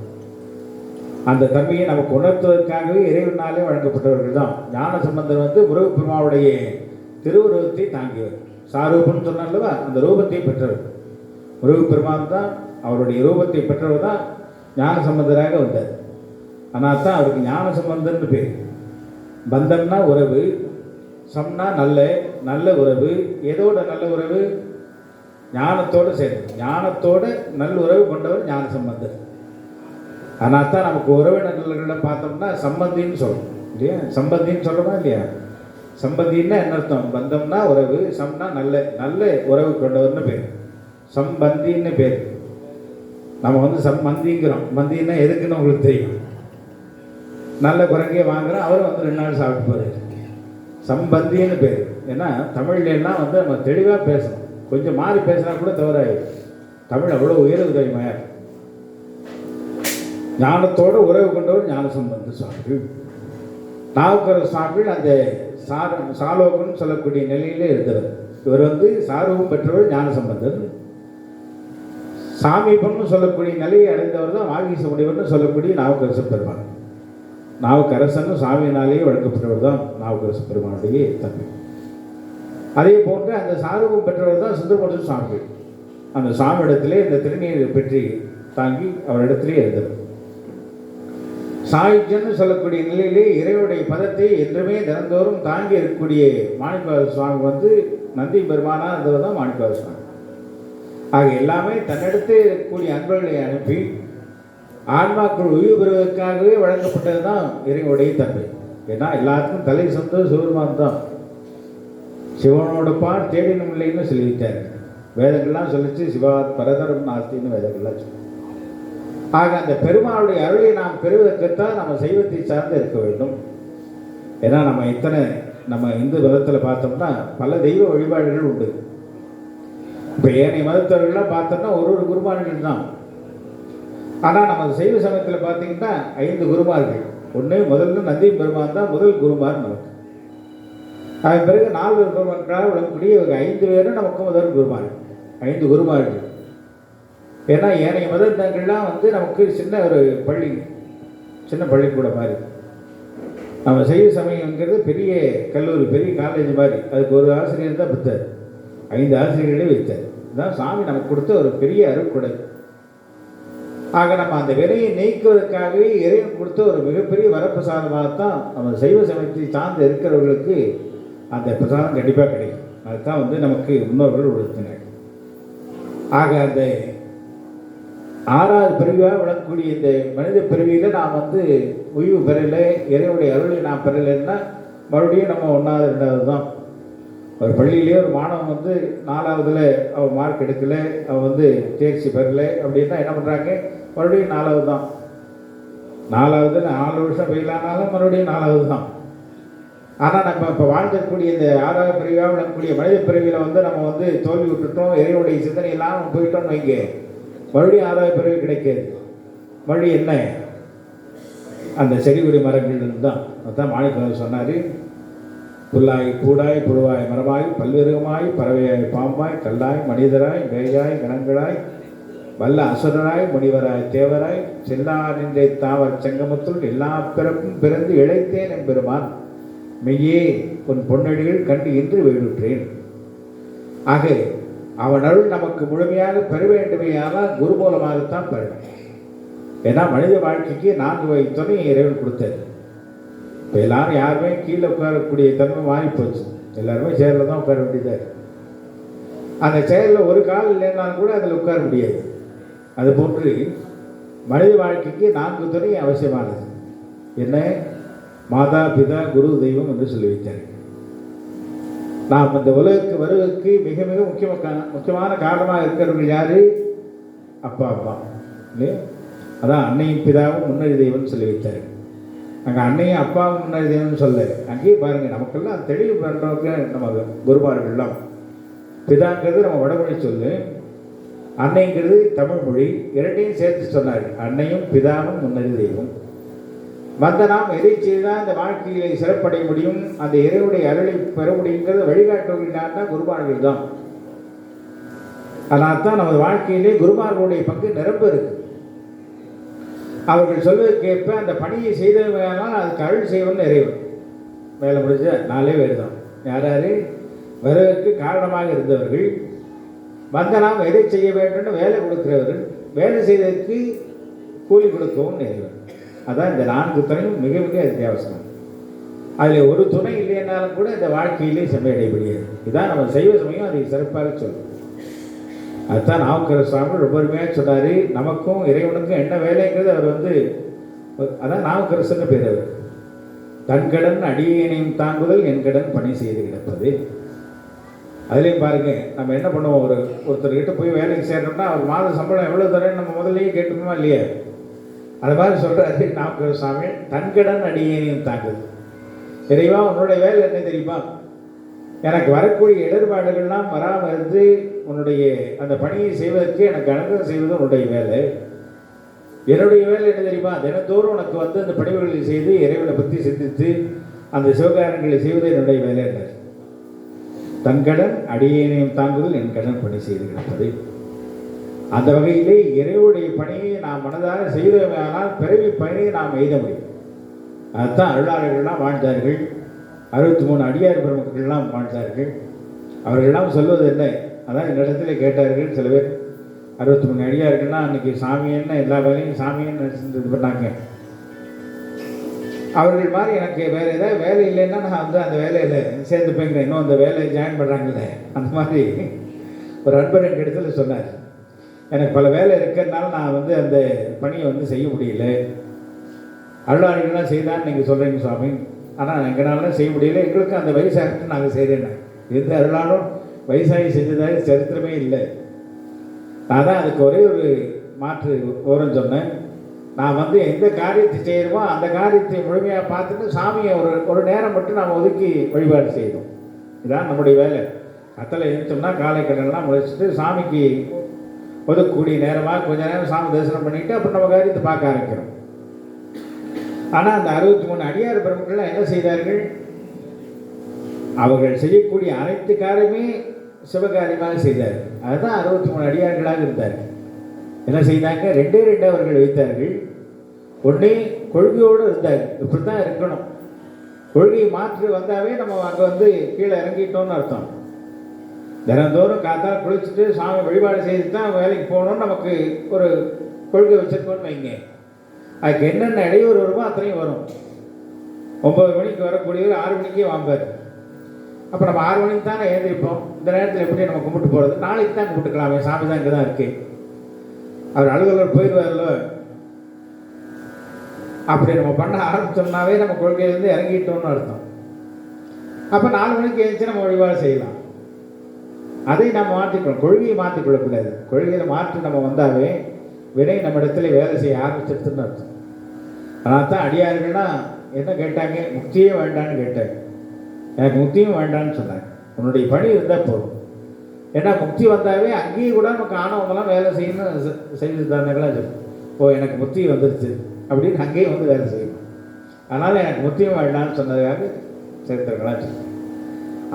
Speaker 1: அந்த தன்மையை நமக்கு உணர்த்துவதற்காகவே இறைவனாலே வழங்கப்பட்டவர்கள் தான். ஞான சம்பந்தர் வந்து முருகப்பெருமாவுடைய திருவுருவத்தை தாங்கியவர். சாரூபம்னு சொன்னாலவா அந்த ரூபத்தை பெற்றவர் முருகப்பெருமான் தான். அவருடைய ரூபத்தை பெற்றவர் தான் ஞான சம்பந்தராக வந்தார். ஆனால் தான் அவருக்கு ஞான சம்பந்தர்னு பேர். பந்தம்னா உறவு, சம்னா நல்ல உறவு. எதோட நல்ல உறவு? ஞானத்தோடு சேர்ந்து, ஞானத்தோட நல்ல உறவு கொண்டவர் ஞான சம்பந்தர். ஆனால் தான் நமக்கு உறவினர்களை பார்த்தோம்னா சம்பந்தின்னு சொல்லணும் இல்லையா? சம்பந்தின்னு சொல்கிறோமா இல்லையா? சம்பந்தின்னா என்ன அர்த்தம்? பந்தம்னா உறவு, சம்னா நல்ல உறவு கொண்டவர்னு பேர், சம்பந்தின்னு பேர். நம்ம வந்து சம்மந்திங்கிறோம். மந்தின்னா எதுக்குன்னு உங்களுக்கு தெரியும். நல்ல குரங்கே வாங்குகிறோம், அவரும் வந்து 2 நாள் சாப்பிட்டு போகிறார். சம்பந்தின்னு பேர். ஏன்னா தமிழ்லாம் வந்து நம்ம தெளிவாக பேசணும். கொஞ்சம் மாறி பேசினா கூட தவறாயிடும். தமிழ் அவ்வளோ உயர்வு தெரியுமா? ஞானத்தோடு உறவு கொண்டவர் ஞான சம்பந்த சுவாமிகள். நாவுக்கரசர் சுவாமிகள் அந்த சாலோகம்னு சொல்லக்கூடிய நிலையிலே இருந்தவர். இவர் வந்து சாரூபம் பெற்றவர் ஞான சம்பந்தர். சாமீபம்னு சொல்லக்கூடிய நிலையை அடைந்தவர் தான் வாகீச முனிவர்னு சொல்லக்கூடிய நாவுக்கரச பெருமான். நாவுக்கரசன் சாமியினாலேயே வழங்கப்பட்டவர் தான் நாவுக்கரச பெருமானுடைய தன்மை. அதே போன்று அந்த சாரூபம் பெற்றவர் தான் சுந்தரமூர்த்தி சுவாமிகள். அந்த சாமியிடத்திலே இந்த திருநீரை பெற்றி தாங்கி அவரிடத்திலே இருந்தவர். சாகித்யன்னு சொல்லக்கூடிய நிலையிலே இறைவனுடைய பதத்தை என்றுமே தினந்தோறும் தாங்கி இருக்கக்கூடிய மாணிக்கவாச சுவாமி வந்து நந்தி பெருமானா இருந்தவர் தான் மாணிக்கவாச சுவாமி. ஆக எல்லாமே தன்னிடத்தே இருக்கக்கூடிய அன்பர்களை அனுப்பி ஆன்மாக்கள் உயிர் பெறுவதற்காகவே வழங்கப்பட்டது தான் இறைவனுடைய தன்மை. ஏன்னா எல்லாத்துக்கும் தலை சொந்த சிவபெருமான் தான். சிவனோட பார் தேடினும் இல்லைன்னு சொல்லிவிட்டார். வேதங்கள்லாம் சொல்லிச்சு, சிவாத் பரதரம் நாஸ்தின்னு வேதங்கள்லாம் சொல்லு. ஆக அந்த பெருமாளுடைய அருளை நாம் பெறுவதற்குத்தான் நம்ம சைவத்தை சார்ந்து இருக்க வேண்டும். ஏன்னா நம்ம இந்து மதத்தில் பார்த்தோம்னா பல தெய்வ வழிபாடுகள் உண்டு. இப்போ ஏனைய மதத்தவர்கள்லாம் பார்த்தோம்னா ஒரு குருமார்கள் தான். ஆனால் நம்ம சைவ சமயத்தில் பார்த்தீங்கன்னா 5 குருமார்கள். முதல்ல நந்தி பெருமான் தான் முதல் குருமார் நமக்கு. அதன் பிறகு 4 குருமார்களாக விளங்கக்கூடிய 5 பேரும் நமக்கு முதல் குருமார்கள். 5 குருமார்கள். ஏன்னா ஏனைய மதங்கள்லாம் நமக்கு சின்ன பள்ளிக்கூட மாதிரி. நம்ம சைவ சமயங்கிறது பெரிய கல்லூரி, பெரிய காலேஜ் மாதிரி. அதுக்கு ஒரு ஆசிரியர் தான் வைத்தார், 5 ஆசிரியர்களே வைத்தார். இதுதான் சாமி நமக்கு கொடுத்த ஒரு பெரிய அருட்கொடை. ஆக நம்ம அந்த வினையை நீக்குவதற்காகவே இறைவன் கொடுத்த ஒரு மிகப்பெரிய வரப்பிரசாதமாகத்தான் நம்ம சைவ சமயத்தை சார்ந்து இருக்கிறவர்களுக்கு அந்த பிரசாதம் கண்டிப்பாக கிடைக்கும். அதுதான் நமக்கு முன்னோர்கள் உணர்த்தினார். ஆக அந்த 6வது பிரிவாக விளங்கக்கூடிய இந்த மனித பிரிவியில் நாம் உய்வு பெறலை, இறைவனுடைய அருளை நாம் பெறலைன்னா மறுபடியும் நம்ம 1வது 2வது தான். ஒரு பள்ளியிலேயே ஒரு மாணவன் 4வதுல அவன் மார்க் எடுக்கலை, அவன் தேர்ச்சி பெறலை அப்படின்னா என்ன பண்ணுறாங்க, மறுபடியும் 4வது தான். 4வதுல 4 வருஷம் ஃபெயிலானாலும் மறுபடியும் 4வது தான். ஆனால் நம்ம இப்போ வாழ்ந்திருக்கக்கூடிய இந்த 6வது பிரிவாக விளங்கக்கூடிய மனித பிரிவில் நம்ம தோல்வி விட்டுட்டோம், இறைவனுடைய சிந்தனை இல்லாமல் போயிட்டோம்னு வைங்க, மறுபடியும் 6வது பிறவி கிடைக்காது. மறுபடியும் என்ன, அந்த செடி கொடி மரங்கள் தான். அதுதான் மாணிக்கவாசகர் சொன்னார், புல்லாய் பூடாய் புழுவாய் மரமாய் பல்விருகமாய் பறவையாய் பாம்பாய் கல்லாய் மனிதராய் வேயாய் கணங்களாய் வல்ல அசுரராய் முனிவராய் தேவராய் செல்லா நின்றே தாவர் செங்கமத்துள் எல்லா பிறப்பும் பிறந்து இழைத்தேன் என்பெருமான் மெய்யே உன் பொன்னடிகள் கண்டு இன்று வேண்டுற்றேன். ஆக அவன் அருள் நமக்கு முழுமையாக பெற வேண்டுமையானால் குரு மூலமாகத்தான் பெறணும். ஏன்னா மனித வாழ்க்கைக்கு 4 வகை துணை இறைவன் கொடுத்தாரு. இப்போ எல்லாரும் யாருமே கீழே உட்காரக்கூடிய தன்மை மாறி போச்சு. எல்லாருமே சேரில் தான் உட்கார வேண்டியதாக இருக்கு. அந்த சேரில் ஒரு கால் இல்லைன்னாலும் கூட அதில் உட்கார முடியாது. அதுபோன்று மனித வாழ்க்கைக்கு 4 துணை அவசியமானது. என்ன, மாதா பிதா குரு தெய்வம் என்று சொல்லி வைத்தார். நாம் இந்த உலகுக்கு வருவதற்கு மிக மிக முக்கியமான காரணமாக இருக்கிறவர்கள் யாரு? அப்பா இல்லையா? அதான் அன்னையும் பிதாவும் முன்னறி தெய்வம்னு சொல்லி வைத்தார். அங்கே அன்னையும் அப்பாவும் முன்னறி தெய்வம்னு சொல்ல, அங்கேயே பாருங்கள், நமக்கெல்லாம் தெளிவு பண்ணுறவங்க நம்ம குருமார்கள்லாம். பிதாங்கிறது நம்ம வடமொழி சொல்லு, அன்னைங்கிறது தமிழ் மொழி, இரண்டையும் சேர்த்து சொன்னார். அன்னையும் பிதாவும் முன்னறி தெய்வம். நாம் எதை செய்தால் இந்த வாழ்க்கையை சிறப்படைய முடியும், அந்த இறைவனுடைய அருளை பெற முடியுங்கிறத வழிகாட்டுவதற்கான குருமார்கள் தான். அதனால் தான் நமது வாழ்க்கையிலே குருமார்களுடைய பங்கு நிரம்ப இருக்கு. அவர்கள் சொல்வதற்கேற்ப அந்த பணியை செய்தவர்களால் அதுக்கு அருள் செய்வன் இறைவன். வேலை முடிஞ்ச 4 பேர் தான். யார்? வருவதற்கு காரணமாக இருந்தவர்கள். நாம் எதை செய்ய வேண்டும்னு வேலை கொடுக்கிறவர்கள், வேலை செய்வதற்கு கூலி கொடுக்கவும் இறைவன். அதான் இந்த 4 துணையும் மிக மிக அத்தியாவசியம். அதில் ஒரு துணை இல்லைன்னாலும் கூட இந்த வாழ்க்கையிலே செம்மையடைய முடியாது. இதுதான் நம்ம சைவ சமயம் அதை சிறப்பாக சொல்லும். அதுதான் நாவுக்கரசர் சுவாமி ரொம்ப அருமையாக சொன்னார். நமக்கும் இறைவனுக்கும் என்ன வேலைங்கிறது அவர் அதான் நாவுக்கரசர்னு பேர். அவர் தன்கடன் அடியேனையும் தாங்குதல் என் கடன் பணி செய்து கிடப்பது. அதுலேயும் பாருங்க, நம்ம என்ன பண்ணுவோம், ஒருத்தர்கிட்ட போய் வேலைக்கு சேர்றோம்னா அவர் மாத சம்பளம் எவ்வளோ தரேன்னு நம்ம முதல்லையே கேட்டுக்கணுமா இல்லையா? அது மாதிரி சொல்கிறாரு நாவுக்கரசர் சுவாமி, தன்கடன் அடியேனையும் தாங்குது. இறைவா, உன்னுடைய வேலை என்ன தெரியுமா? எனக்கு வரக்கூடிய இடர்பாடுகள்லாம் வராமல் இருந்து உன்னுடைய அந்த பணியை செய்வதற்கு எனக்கு அனுகிரகம் செய்வது உன்னுடைய வேலை. என்னுடைய வேலை என்ன தெரியுமா? தினத்தோறும் உனக்கு அந்த பணிவுகளை செய்து இறைவனை பற்றி சிந்தித்து அந்த சிவகாரங்களை செய்வது என்னுடைய வேலை என்றார். தன்கடன் அடியேனையும் தாங்குதல் என் கடன் பணி செய்து கிடப்பது. அந்த வகையிலே இறைவனுடைய பணியை நாம் மனதாக செய்தவனால் பிறவி பணியை நாம் எய்த முடியும். அதுதான் அருளாளர்கள்லாம் வாழ்ந்தார்கள். 63 அடியார் பெருமக்கள்லாம் வாழ்ந்தார்கள். அவர்களெல்லாம் சொல்வது என்ன? அதான் இந்த இடத்துல கேட்டார்கள் சில பேர். 63 அடியார்கள்னா அன்றைக்கி சாமி என்ன எல்லா வேலையும் சாமின்னு இது பண்ணாங்க. அவர்கள் மாதிரி எனக்கு வேறு ஏதாவது வேலை இல்லைன்னா நான் அந்த வேலையில் சேர்ந்துப்பேங்கிறேன். இன்னும் அந்த வேலையை ஜாயின் பண்ணுறாங்களே, அந்த மாதிரி ஒரு அன்பர் எங்கள் இடத்துல சொன்னார். எனக்கு பல வேலை இருக்கிறதுனால நான் அந்த பணியை செய்ய முடியல. அருளாளர்கள்லாம் செய்தான்னு நீங்கள் சொல்கிறீங்க சுவாமி, ஆனால் எங்களால் செய்ய முடியல, எங்களுக்கு அந்த வயசாகிட்டு நாங்கள் செய்கிறேன். எந்த அருளாலும் வயசாகி செஞ்சதாக சரித்திரமே இல்லை. நான் தான் அதுக்கு ஒரே ஒரு மாற்று ஓரம் சொன்னேன். நான் வந்து எந்த காரியத்தை செய்யணுமோ அந்த காரியத்தை முழுமையாக பார்த்துட்டு சாமியை ஒரு நேரம் மட்டும் நாம் ஒதுக்கி வழிபாடு செய்யணும். இதான் நம்முடைய வேலை. கத்தலை எழுந்தோம்னா காலை கடன்லாம் முளைச்சிட்டு சாமிக்கு ஒதுக்கக்கூடிய நேரமாக கொஞ்ச நேரம் சாமி தரிசனம் பண்ணிவிட்டு அப்புறம் நம்ம காரியத்தை பார்க்க ஆரம்பிக்கிறோம். ஆனால் அந்த 63 அடியார் பெருமக்கள்லாம் என்ன செய்தார்கள்? அவர்கள் செய்யக்கூடிய அனைத்து காரியமே சிவகாரியமாக செய்தார்கள். அதுதான் 63 அடியார்களாக இருந்தார்கள். என்ன செய்தாங்க? 2 அவர்கள் வைத்தார்கள். ஒன்றே கொள்கையோடு இருந்தார்கள். இப்படி தான் இருக்கணும். கொள்கையை மாற்றி வந்தாவே நம்ம அங்கே வந்து கீழே இறங்கிட்டோம்னு அர்த்தம். தினந்தோறும் காத்தால் குளிச்சுட்டு சாமி வழிபாடு செய்து தான் வேலைக்கு போகணும்னு நமக்கு ஒரு கொள்கை வச்சுருக்கோன்னு வைங்க. அதுக்கு என்னென்ன இடையூறு வருமோ அத்தனையும் வரும். 9 மணிக்கு வரக்கூடியவர் 6 மணிக்கே வாங்காது. அப்போ நம்ம 6 மணிக்கு தானே எழுந்திருப்போம். இந்த நேரத்தில் எப்படி நம்ம கும்பிட்டு போகிறது? நாளைக்கு தான் கும்பிட்டுக்கலாமே, சாமி தான் இங்கே தான் இருக்குது, அவர் அலுவலர் போயிடுவார்ல. அப்படி நம்ம பண்ண ஆரம்பித்தோம்னாவே நம்ம கொள்கையிலேருந்து இறங்கிட்டோம்னு அர்த்தம். அப்போ 4 மணிக்கு எழுந்துச்சு நம்ம வழிபாடு செய்யலாம். அதை நம்ம மாற்றிக்கணும். கொள்கையை மாற்றிக்கொள்ளக்கூடாது. கொள்கையில் மாற்றி நம்ம வந்தாவே வினை நம்ம இடத்துல வேலை செய்ய ஆரம்பிச்சிருச்சுன்னு அர்த்தம். அதனால் தான் அடியார்கள்னா என்ன கேட்டாங்க? முக்தியே வேண்டான்னு கேட்டாங்க. எனக்கு முக்தியும் வேண்டான்னு சொன்னாங்க. உன்னுடைய பணி இருந்தால் போதும். ஏன்னா முக்தி வந்தாவே அங்கேயும் கூட நமக்கு ஆனவங்களாம் வேலை செய்யணும் செய்து தானங்களாம் சொல்லணும். ஓ எனக்கு முக்தி வந்துருச்சு அப்படின்னு அங்கேயும் வந்து வேலை செய்யணும். அதனால் எனக்கு முக்தியும் வேண்டான்னு சொன்னதுக்காக சரித்திரங்களாம் சொல்லணும்.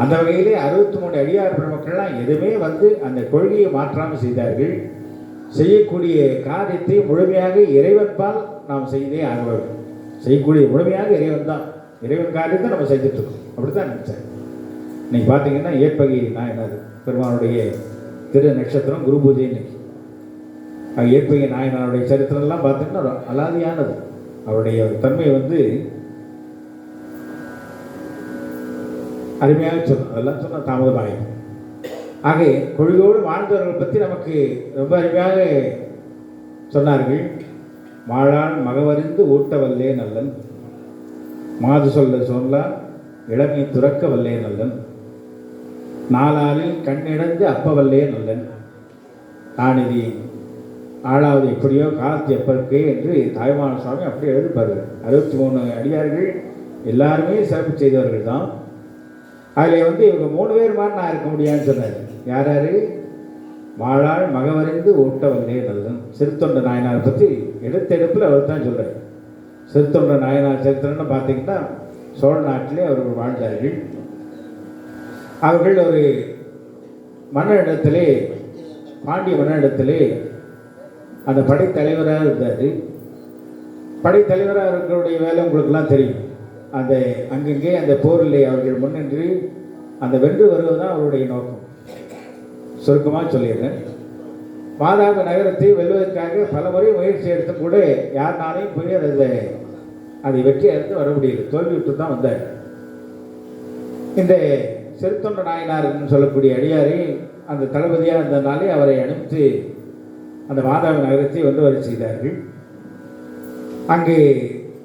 Speaker 1: அந்த வகையிலே 63 அடியார் பெருமக்கள்லாம் எதுவுமே வந்து அந்த கொள்கையை மாற்றாமல் செய்தார்கள். செய்யக்கூடிய காரியத்தை முழுமையாக இறைவன்பால் நாம் செய்தே ஆக வேண்டும். செய்யக்கூடிய முழுமையாக இறைவன் தான். இறைவன் காரியத்தை நம்ம செஞ்சுட்ருக்கோம். அப்படி தான் நினச்சேன். இன்னைக்கு பார்த்தீங்கன்னா ஏற்பகை நாயனார் பெருமானுடைய திரு நட்சத்திரம் குரு பூஜை இன்னைக்கு. ஏற்பகை நாயனாருடைய சரித்திரம்லாம் பார்த்தீங்கன்னா அலாதியானது. அவருடைய தன்மை வந்து அருமையாக சொல்லணும். அதெல்லாம் சொன்னால் தாமதமாகும். ஆக கொள்கையோடு வாழ்ந்தவர்களை பற்றி நமக்கு ரொம்ப அருமையாக சொன்னார்கள். மாளான் மகவறிந்து ஊட்ட வல்லே நல்லன், மாது சொல்ல சொல்லால் இளமை துறக்க வல்லே நல்லன், நாளாளில் கண்ணிடந்து அப்ப வல்லே நல்லன், நான் இது ஆளாவது எப்படியோ காலத்து எப்பற்கே என்று தாய்மான சுவாமி அப்படி எழுதிப்பாரு. 63 அடியார்கள் எல்லாருமே சிறப்பு செய்தவர்கள் தான். அதில் வந்து இவங்க 3 பேர் மாதிரி நான் இருக்க முடியாதுன்னு சொன்னார். யார் யார்? மாளாள் மகவறிந்து ஊட்ட வந்தே நல்லன். சிறுத்தொண்ட நாயனாரை பற்றி எடுத்தெடுப்பில் அவர் தான் சொல்கிறார். சிறுத்தொண்ட நாயனார் சரித்திரம்னு பார்த்தீங்கன்னா சோழ நாட்டிலே அவர்கள் வாழ்ந்தார்கள். அவர்கள் ஒரு மன்னரிடத்திலே, பாண்டிய மன்னரிடத்திலே அந்த படைத்தலைவராக இருந்தார். படைத்தலைவராக இருக்கிறவுடைய வேலை உங்களுக்கெல்லாம் தெரியும். அந்த அங்கங்கே அந்த போரிலே அவர்கள் முன்னின்று அந்த வென்று வருவதுதான் அவருடைய நோக்கம். சுருக்கமாக சொல்லிடுறேன். மாதாப நகரத்தை வெல்வதற்காக பல முறை முயற்சி எடுத்து கூட யாருனாலையும் போய் அதை வெற்றி எடுத்து வர முடியல. தோல்வி விட்டு தான் வந்தார். இந்த சிறுத்தொண்ட நாயனார்னு சொல்லக்கூடிய அடியாரை அந்த தளபதியாக இருந்தனாலே அவரை அனுப்பித்து அந்த மாதாப நகரத்தை வந்து வர செய்தார்கள். அங்கே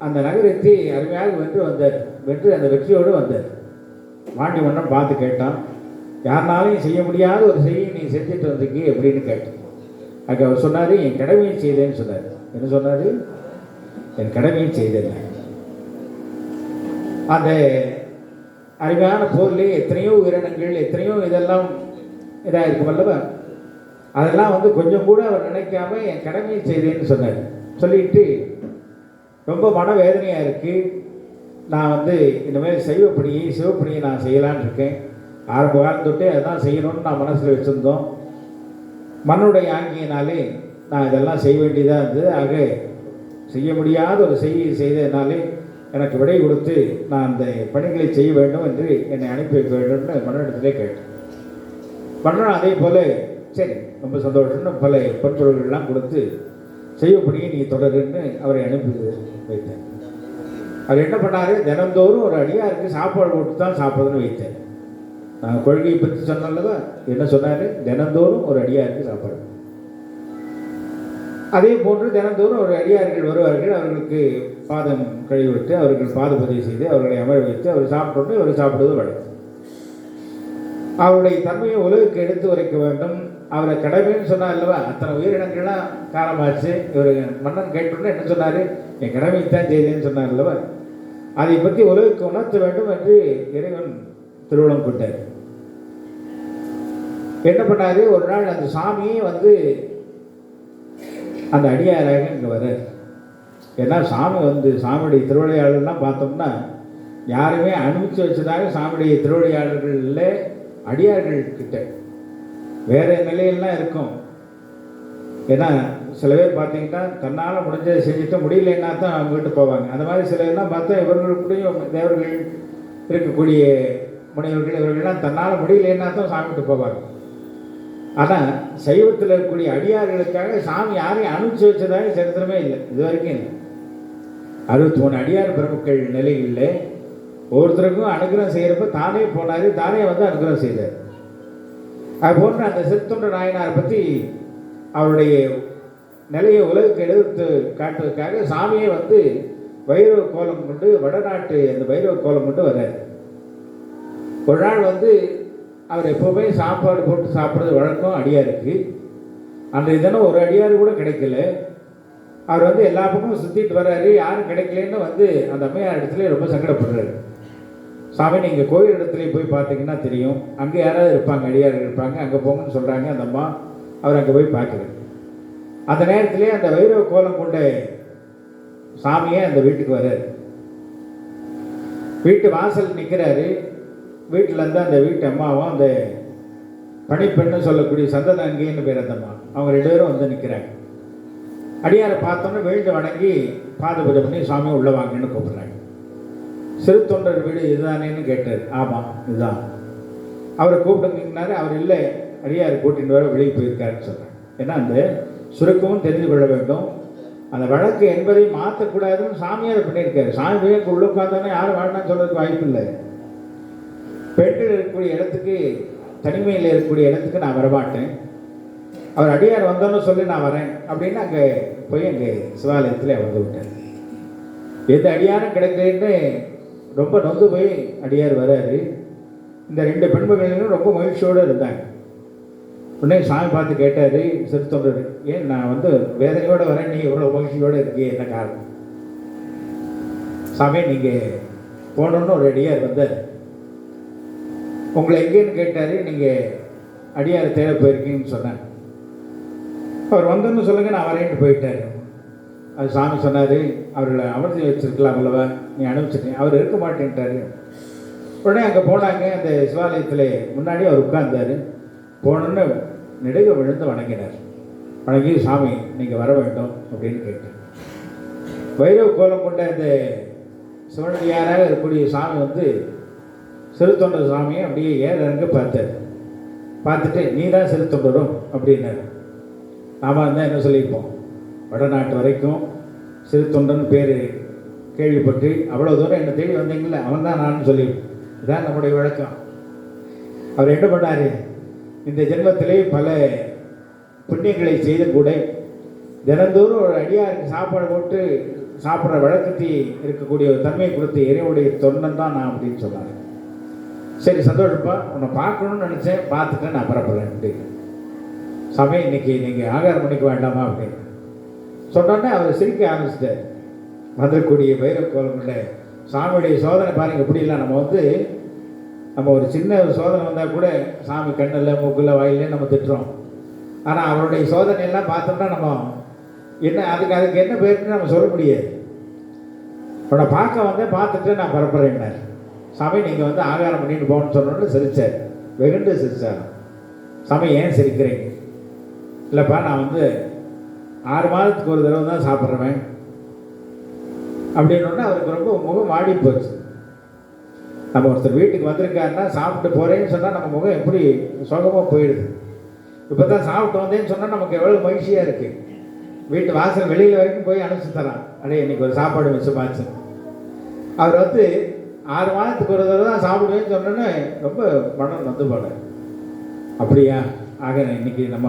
Speaker 1: அந்த நகரத்தை அருமையாக வென்று வந்தார். வென்று அந்த வெற்றியோடு வந்தார். பாண்டிய மன்னன் பார்த்து கேட்டான், யாருனாலையும் செய்ய முடியாத ஒரு செய்தி நீ செஞ்சுட்டு வந்திருக்கீ அப்படின்னு கேட்டான். அதுக்கு அவர் சொன்னார், என் கடமையை செய்தேன்னு சொன்னார். என்ன சொன்னார்? என் கடமையை செய்தேன். அந்த அருமையான போர்லேயே எத்தனையோ உயிரினங்கள், எத்தனையோ இதெல்லாம் இதாக இருக்கும் அல்லவா, அதெல்லாம் வந்து கொஞ்சம் கூட அவர் நினைக்காம என் கடமையை செய்தேன்னு சொன்னார். சொல்லிட்டு ரொம்ப மனவேதனையாக இருக்குது, நான் வந்து இனிமேல் சிவப்பணியை நான் செய்யலான்னு இருக்கேன். ஆரம்ப காலம் தொட்டே அதுதான் செய்யணும்னு நான் மனசில் வச்சுருந்தோம். மண்ணுடைய ஆங்கியினாலே நான் இதெல்லாம் செய்ய வேண்டியதாக இருந்தது. ஆக செய்ய முடியாத ஒரு செய்ததுனாலே எனக்கு விடை கொடுத்து நான் அந்த பணிகளை செய்ய வேண்டும் என்று என்னை அனுப்பி வைக்க வேண்டும்னு மன்னனிடத்திலே கேட்டேன். மன்னன் அதே போல் சரி ரொம்ப சந்தோஷம்னு பல பொன்பொருள்கள்லாம் கொடுத்து செய்யப்படியே நீ தொடருன்னு அவரை அனுப்பி வைத்தேன். அவர் என்ன பண்ணார்? தினந்தோறும் ஒரு அடியாருக்கு சாப்பாடு போட்டு தான் சாப்பிடுன்னு வைத்தேன். நான் கொள்கையை பற்றி சொன்னல்லவா, என்ன சொன்னார்? தினந்தோறும் ஒரு அடியாருக்கு சாப்பாடு. அதே போன்று தினந்தோறும் ஒரு அடியார்கள் வருவார்கள். அவர்களுக்கு பாதம் கழுவிவிட்டு அவர்கள் பாதபதியை செய்து அவர்களை அமர வைத்து அவர் சாப்பிட்டு அவர் சாப்பிடுவது வழக்கம். அவருடைய தன்மையை உலகுக்கு எடுத்து உரைக்க வேண்டும். அவரை கடமைன்னு சொன்னார் அல்லவா, அத்தனை உயிரினங்கள்லாம் காலமாச்சு. இவர் மன்னன் கேட்டோன்னே என்ன சொன்னார், என் கடமைத்தான் செய்தேன்னு சொன்னார் அல்லவா, அதை பற்றி உலகுக்கு உணர்த்த வேண்டும் என்று இறைவன் திருவுளம் கொண்டார். என்ன பண்ணாரு, ஒரு நாள் அந்த சாமியே வந்து அந்த அடியாராக இங்கே வர்றார். ஏன்னா சாமி வந்து சாமியுடைய திருவிளையாடலாம் பார்த்தோம்னா யாருமே அனுப்பிச்சு வச்சதாக சாமியுடைய திருவிளையாடல்கள் இல்லை, அடியார்கள் கிட்ட வேற நிலையெல்லாம் இருக்கும். ஏன்னா சில பேர் பார்த்தீங்கன்னா தன்னால் முடிஞ்சதை செஞ்சுட்டு முடியலன்னா தான் அவங்ககிட்ட போவாங்க. அந்த மாதிரி சில எல்லாம் பார்த்தா இவர்களுக்குடையும் தேவர்கள் இருக்கக்கூடிய முனிவர்கள் இவர்கள்லாம் தன்னால் முடியலன்னா தான் சாமிகிட்ட போவாங்க. ஆனால் சைவத்தில் இருக்கக்கூடிய அடியார்களுக்காக சாமி யாரையும் அனுப்பிச்சு வச்சதாக சரித்திரமே இல்லை, இது வரைக்கும் இல்லை. 63 அடியார் பிரமுக்கள் நிலைகளில் ஒவ்வொருத்தருக்கும் அனுகிரகம் செய்கிறப்ப தானே போனார், தானே வந்து அனுகிரகம் செய்தார். அது போன்ற அந்த சிறுத்தொண்ட நாயனாரை பற்றி அவருடைய நிலையை உலகுக்கு எடுத்து காட்டுவதற்காக சாமியை வந்து வைரவ கோலம் கொண்டு வடநாட்டு அந்த வைரவ கோலம் கொண்டு வர்றார். ஒரு நாள் வந்து அவர் எப்போவுமே சாப்பாடு போட்டு சாப்பிட்றது வழக்கம் அடியாருக்கு. அன்றைய தினம் ஒரு அடியார் கூட கிடைக்கல. அவர் வந்து எல்லா பக்கமும் சுற்றிட்டு வர்றாரு, யாரும் கிடைக்கலன்னு வந்து அந்த அம்மையார் இடத்துல ரொம்ப சங்கடப்படுறாரு. சாமி நீங்கள் கோயில் இடத்துலையும் போய் பார்த்தீங்கன்னா தெரியும், அங்கே யாராவது இருப்பாங்க, அடியார்கள் இருப்பாங்க, அங்கே போங்கன்னு சொல்கிறாங்க அந்த அம்மா. அவர் அங்கே போய் பார்க்குறாரு. அந்த நேரத்திலே அந்த வைரவ கோலம் கொண்ட சாமியே அந்த வீட்டுக்கு வர்றாரு. வீட்டு வாசல் நிற்கிறாரு. வீட்டில் இருந்து அந்த வீட்டு அம்மாவும் அந்த பணிப்பெண்ணு சொல்லக்கூடிய சந்தனங்கின்னு பேர் அந்த அம்மா, அவங்க 2 பேரும் வந்து நிற்கிறாங்க. அடியாரை பார்த்தோன்னே வீழ்ந்து வணங்கி பாத பூஜை பண்ணி சாமியை உள்ள வாங்கன்னு கூப்பிட்றாங்க. சிறு தொண்டர் வீடு இதுதானேன்னு கேட்டார். ஆமாம் இதுதான். அவரை கூப்பிட்டுங்கன்னாரு. அவர் இல்லை, அடியார் கூட்டின்னு வர வெளியே போயிருக்காருன்னு சொல்கிறார். ஏன்னா அந்த சுருக்கமும் தெரிந்து கொள்ள வேண்டும், அந்த வழக்கு என்பதை மாற்றக்கூடாதுன்னு சாமியார் பண்ணியிருக்காரு. சாமி போய் உள்ள உட்காந்தானே யாரும் வாழ்னான்னு சொல்கிறதுக்கு வாய்ப்பு இல்லை. பெண்கள் இருக்கக்கூடிய இடத்துக்கு, தனிமையில் இருக்கக்கூடிய இடத்துக்கு நான் வரமாட்டேன், அவர் அடியார் வந்தோன்னு சொல்லி நான் வரேன் அப்படின்னு அங்கே போய் அங்கே சிவாலயத்தில் வந்து விட்டார். எந்த அடியாரும் கிடைக்கலன்னு ரொம்ப நொந்து போய் அடியார் வராரு. இந்த 2 பெண்மகளும் ரொம்ப மகிழ்ச்சியோடு இருந்தாங்க. உடனே சாமி பார்த்து கேட்டார் சிறு தொண்டர், ஏன் நான் வந்து வேதனையோடு வரேன், நீ இவ்வளோ மகிழ்ச்சியோடு இருக்கே, என்ன காரணம்? சாமி நீங்கள் போகணுன்னு ஒரு அடியார் வந்தார். உங்களை எங்கேன்னு கேட்டார். நீங்கள் அடியார் தேட போயிருக்கீங்கன்னு சொன்னேன். அவர் வந்தோன்னு சொல்லுங்கள், நான் வரேன்ட்டு போயிட்டார். அது சாமி சொன்னார், அவர்களை அமர்த்தி வச்சிருக்கலாம் அல்லவா, நீ அனுப்பிச்சிட்டேன். அவர் இருக்க மாட்டேன்ட்டார். உடனே அங்கே போனாங்க. அந்த சிவாலயத்தில் முன்னாடி அவர் உட்கார்ந்தார். போனோன்னு நெடுக விழுந்து வணங்கினார். வணங்கி சாமி நீங்கள் வர வேண்டும் அப்படின்னு கேட்டார். வைரவ கோலம் கொண்ட அந்த சிவனடியாராக இருக்கக்கூடிய சாமி வந்து சிறு தொண்டர் சாமியை அப்படியே இறங்க பார்த்தார். பார்த்துட்டு நீ தான் சிறு தொண்டரும் அப்படின்னாரு. நாம இருந்தால் என்ன சொல்லியிருப்போம், வடநாட்டு வரைக்கும் சிறு தொண்டன் பேர் கேள்விப்பட்டு அவ்வளோ தூரம் என்னை தேடி வந்தீங்களே, அவன் தான் நான் சொல்லியிருப்போம். இதுதான் நம்முடைய வழக்கம். அவர் என்ன பண்ணார், இந்த ஜென்மத்திலே பல புண்ணியங்களை செய்து கூட தினந்தோறும் ஒரு அடியாருக்கு சாப்பாடு போட்டு சாப்பிட்ற வழக்கத்தை இருக்கக்கூடிய ஒரு தன்மை கொடுத்து இறைவனுடைய தொண்டன் தான் நான் அப்படின்னு சொன்னார். சரி சந்தோஷப்பா, உன்னை பார்க்கணும்னு நினச்சேன், பார்த்துட்டேன், நான் பரப்பலன்ட்டு. சமயம் இன்னைக்கு நீங்கள் ஆகாரம் பண்ணிக்க வேண்டாமா அப்படின்னு சொன்னோன்னே அவர் சிரிக்க ஆரம்பிச்சிட்டார். வந்துடக்கூடிய வைரவ கோலமுள்ள சாமியுடைய சோதனை பாருங்கள் எப்படிலாம். நம்ம ஒரு சின்ன சோதனை வந்தால் கூட சாமி கண்ணில் மூக்கில் வாயிலே நம்ம திட்டுறோம். ஆனால் அவருடைய சோதனையெல்லாம் பார்த்தோம்னா நம்ம என்ன அதுக்கு என்ன பேருன்னு நம்ம சொல்ல முடியாது. உன்னை பார்க்க வந்தேன், பார்த்துட்டு நான் பரப்புறேன்னார். சாமி நீங்கள் வந்து ஆகாரம் பண்ணிட்டு போகணும்னு சொன்னோன்னு சிரிச்சார், வெகுண்டு சிரிச்சார். சாமி ஏன் சிரிக்கிறீங்க? இல்லைப்பா நான் வந்து 6 மாதத்துக்கு ஒரு தடவை தான் சாப்பிட்றவன் அப்படின்னோடனே அவருக்கு ரொம்ப முகம் வாடி போச்சு. நம்ம ஒருத்தர் வீட்டுக்கு வந்திருக்காருன்னா சாப்பிட்டு போகிறேன்னு சொன்னால் நம்ம முகம் எப்படி சுகமாக போயிடுது. இப்போ தான் சாப்பிட்டு வந்தேன்னு சொன்னால் நமக்கு எவ்வளோ மகிழ்ச்சியாக இருக்குது. வீட்டு வாசல் வெளியில் வரைக்கும் போய் அனுப்பிச்சு தரான், அடே இன்றைக்கி ஒரு சாப்பாடு மிச்சமாச்சு. அவர் வந்து 6 மாதத்துக்கு ஒரு தடவை தான் சாப்பிடுவேன்னு சொன்னோன்னே ரொம்ப மனம் வந்து போனார். அப்படியா, ஆக இன்றைக்கி நம்ம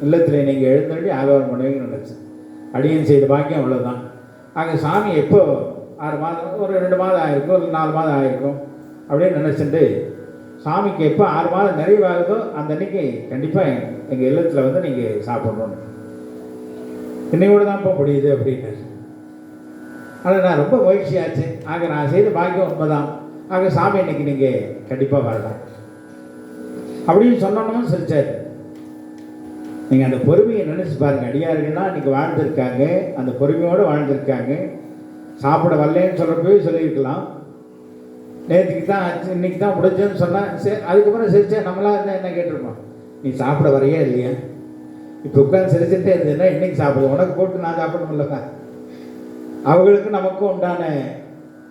Speaker 1: இல்லத்தில் நீங்கள் எழுந்தபடி ஆகாரம் பண்ணுவீங்கன்னு நினச்சேன். அடியன் செய்த பாக்கியம் அவ்வளோதான். ஆக சாமி எப்போ 6 மாதம், ஒரு 2 மாதம் ஆகிருக்கும், ஒரு 4 மாதம் ஆகிருக்கும் அப்படின்னு நினச்சிட்டு சாமிக்கு எப்போ 6 மாதம் நிறைவாகுதோ அந்த அன்னைக்கு கண்டிப்பாக எங்கள் இல்லத்தில் வந்து நீங்கள் சாப்பிட்ணுன்னு. இன்னையோடு தான் இப்போ முடியுது அப்படின்னாரு. ஆனால் நான் ரொம்ப மகிழ்ச்சியாச்சு. ஆக நான் செய்த பாக்கியம் உண்மைதான். ஆக சாமி இன்னைக்கு நீங்கள் கண்டிப்பாக வரலாம் அப்படின்னு சொன்னோன்னு சிரிச்சார். நீங்கள் அந்த பொறுமையை நினச்சி பாருங்கள். அடியார்கள்னா இன்றைக்கி வாழ்ந்துருக்காங்க, அந்த பொறுமையோடு வாழ்ந்துருக்காங்க. சாப்பிட வரலன்னு சொல்கிறப்பவே சொல்லியிருக்கலாம், நேற்றுக்கு தான் இன்னைக்கு தான் முடிஞ்சதுன்னு சொன்னால் சரி. அதுக்கப்புறம் சிரிச்சா நம்மளாக இருந்தால் என்ன கேட்டிருப்போம், நீ சாப்பிட வரையே இல்லையா, இப்போ உட்காந்து சிரிச்சுட்டே இருந்ததுன்னா இன்னைக்கு சாப்பிடுவோம், உனக்கு போட்டு நான் சாப்பிடணும்லக்கா. அவங்களுக்கு நமக்கும் உண்டான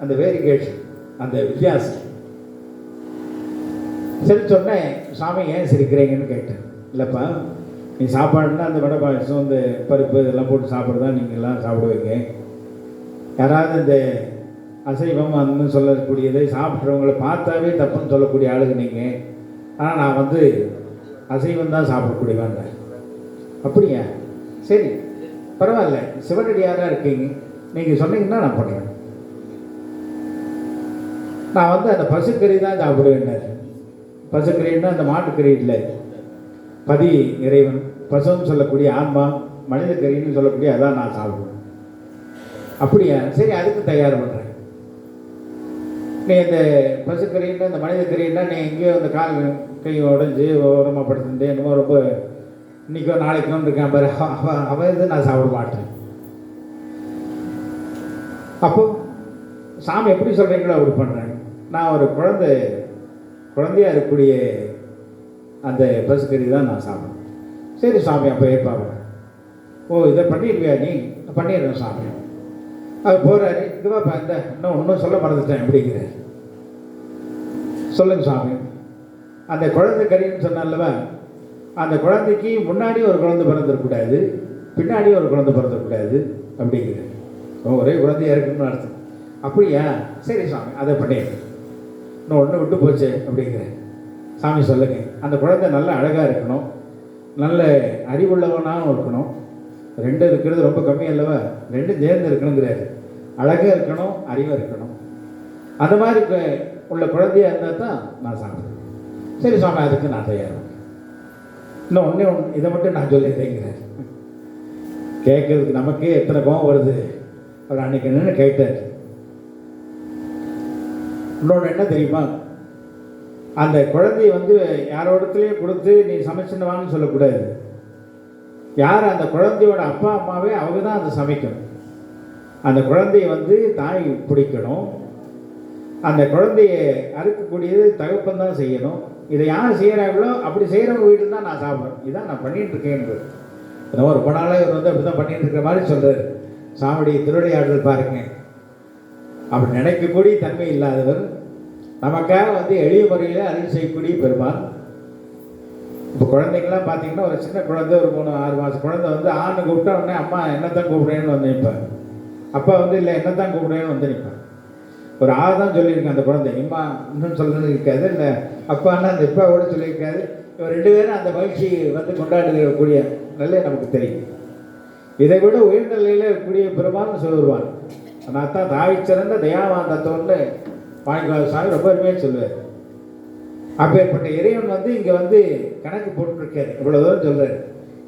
Speaker 1: அந்த வேரிகேஷன், அந்த வித்தியாசம். சரி சொன்னேன், சாமி ஏன் சிரிக்கிறீங்கன்னு கேட்டேன். இல்லைப்பா, நீ சாப்பாடுனா அந்த வடை பாயசம், இந்த பருப்பு இதெல்லாம் போட்டு சாப்பிட்றதா நீங்கள்லாம் சாப்பிடுவீங்க. யாராவது இந்த அசைவம் அந்த சொல்லக்கூடியதை சாப்பிட்றவங்களை பார்த்தாவே தப்புன்னு சொல்லக்கூடிய ஆளுங்க நீங்கள். ஆனால் நான் வந்து அசைவம் தான் சாப்பிடக்கூடியவான். அப்படியா, சரி பரவாயில்ல, சிவனடியாராக இருக்கீங்க, நீங்கள் சொன்னீங்கன்னா நான் பண்ணுறேன். நான் வந்து அந்த பசுக்கறி தான் சாப்பிடுவேன்னாரு. பசுக்கறின்னா அந்த மாட்டுக்கறி இல்லை, பதி இறைவன், பசுன்னு சொல்லக்கூடிய ஆன்மா, மனித கறின்னு சொல்லக்கூடிய அதான் நான் சாப்பிடுவேன். அப்படியா, சரி அதுக்கு தயார் பண்ணுறேன். நீ இந்த பசுக்கறின்னா இந்த மனித கறின்னா நீ எங்கேயோ அந்த கால் கை உடஞ்சி ஓரமாக படுத்துட்டு என்னமோ ரொம்ப இன்றைக்கோ நாளைக்கோன்னு இருக்கான் பாரு, அவன் இது நான் சாப்பிட மாட்டேன். அப்போ சாமி எப்படி சொல்கிறீங்களோ அப்படி பண்ணுறேன். நான் ஒரு குழந்தையாக இருக்கக்கூடிய அந்த பசுக்கறி தான் நான் சாப்பிடுவேன். சரி சாமி, அப்போ ஏற்பாங்க. ஓ, இதை பண்ணிடுவியா நீ? பண்ணிடுறேன் சாமி. அவர் போகிறாரு, இதுவாப்பா இந்த இன்னும் சொல்ல மறந்துட்டேன் அப்படிங்கிற. சொல்லுங்க சாமி. அந்த குழந்தை கறின்னு சொன்னாலவா, அந்த குழந்தைக்கு முன்னாடி ஒரு குழந்தை பிறந்துடக்கூடாது, பின்னாடி ஒரு குழந்தை பிறந்துடக்கூடாது அப்படிங்கிற. ஒரே குழந்தையாக இருக்குன்னு அர்த்தம். அப்படியா, சரி சாமி அதை பண்ணிடுறேன். இன்னும் ஒன்று விட்டு போச்சு அப்படிங்கிற. சாமி சொல்லுங்க, அந்த குழந்தை நல்ல அழகாக இருக்கணும், நல்ல அறிவுள்ளவனாகவும் இருக்கணும். 2 இருக்கிறது ரொம்ப கம்மி அல்லவா, 2 சேர்ந்து இருக்கணுங்கிறாரு. அழகாக இருக்கணும், அறிவாக இருக்கணும். அந்த மாதிரி உள்ள குழந்தையாக இருந்தால் தான் நான் சாப்பிடுவேன். சரி சாமி, அதுக்கு நான் தயார். இன்னும் ஒன்றே இதை மட்டும் நான் சொல்லிடுறேங்கிறார். கேட்கறதுக்கு நமக்கே எத்தனை கோவம் வருது. அவர் அன்னைக்கு என்னன்னு கேட்டார். இன்னொன்று என்ன தெரியுமா, அந்த குழந்தைய வந்து யாரோடத்துலேயே கொடுத்து நீ சமைச்சுன்னு சொல்லக்கூடாது. யார் அந்த குழந்தையோட அப்பா அம்மாவே அவங்க தான் அதை சமைக்கணும். அந்த குழந்தைய வந்து தாய் பிடிக்கணும். அந்த குழந்தைய அறுக்கக்கூடியது தகப்பன் தான் செய்யணும். இதை யார் செய்கிறாங்களோ அப்படி செய்கிறவங்க வீட்டில் தான் நான் சாப்பிட்றேன். இதான் நான் பண்ணிகிட்டு இருக்கேன்றது. ரொம்ப ரொம்ப நாளாக இவர் வந்து அப்படி தான் பண்ணிகிட்டு இருக்கிற மாதிரி சொல்கிறார். சாமியுடைய திருவிளையாடல் பாருங்க. அப்படி நினைக்கக்கூடிய தன்மை இல்லாதவர் நமக்காக வந்து எளிய முறையில் அருள் செய்யக்கூடிய பெருமாள். இப்போ குழந்தைங்களாம் பார்த்தீங்கன்னா, ஒரு சின்ன குழந்தை, ஒரு 3-6 மாதம் குழந்தை வந்து ஆணை கூப்பிட்டா உடனே அம்மா என்னத்தான் கூப்பிடுறேன்னு வந்து நிற்பேன். அப்பா வந்து இல்லை என்னத்தான் கூப்பிடுறேன்னு வந்து நிற்பேன். ஒரு தான் சொல்லியிருக்கேன் அந்த குழந்தை, இம்மா இன்னும் சொல்கிறது இருக்காது, இல்லை அப்பான்னா அந்த இப்பாவோட சொல்லியிருக்காது. இவர் 2 பேரும் அந்த மகிழ்ச்சி வந்து கொண்டாடுக்கூடிய நல்ல நமக்கு தெரியும். இதை விட உயர்ந்த நிலையில் இருக்கக்கூடிய பெருமாள்னு சொல்லுவார். ஆனால் தான் தாய் சிறந்த தயாவாந்தத்தோடு வாங்கிக்குவார் சாமி ரொம்ப அருமையாக சொல்லுவார். அப்பேற்பட்ட இறைவன் வந்து இங்கே வந்து கணக்கு போட்டுருக்காரு, இவ்வளோ தூரம் சொல்கிறார்.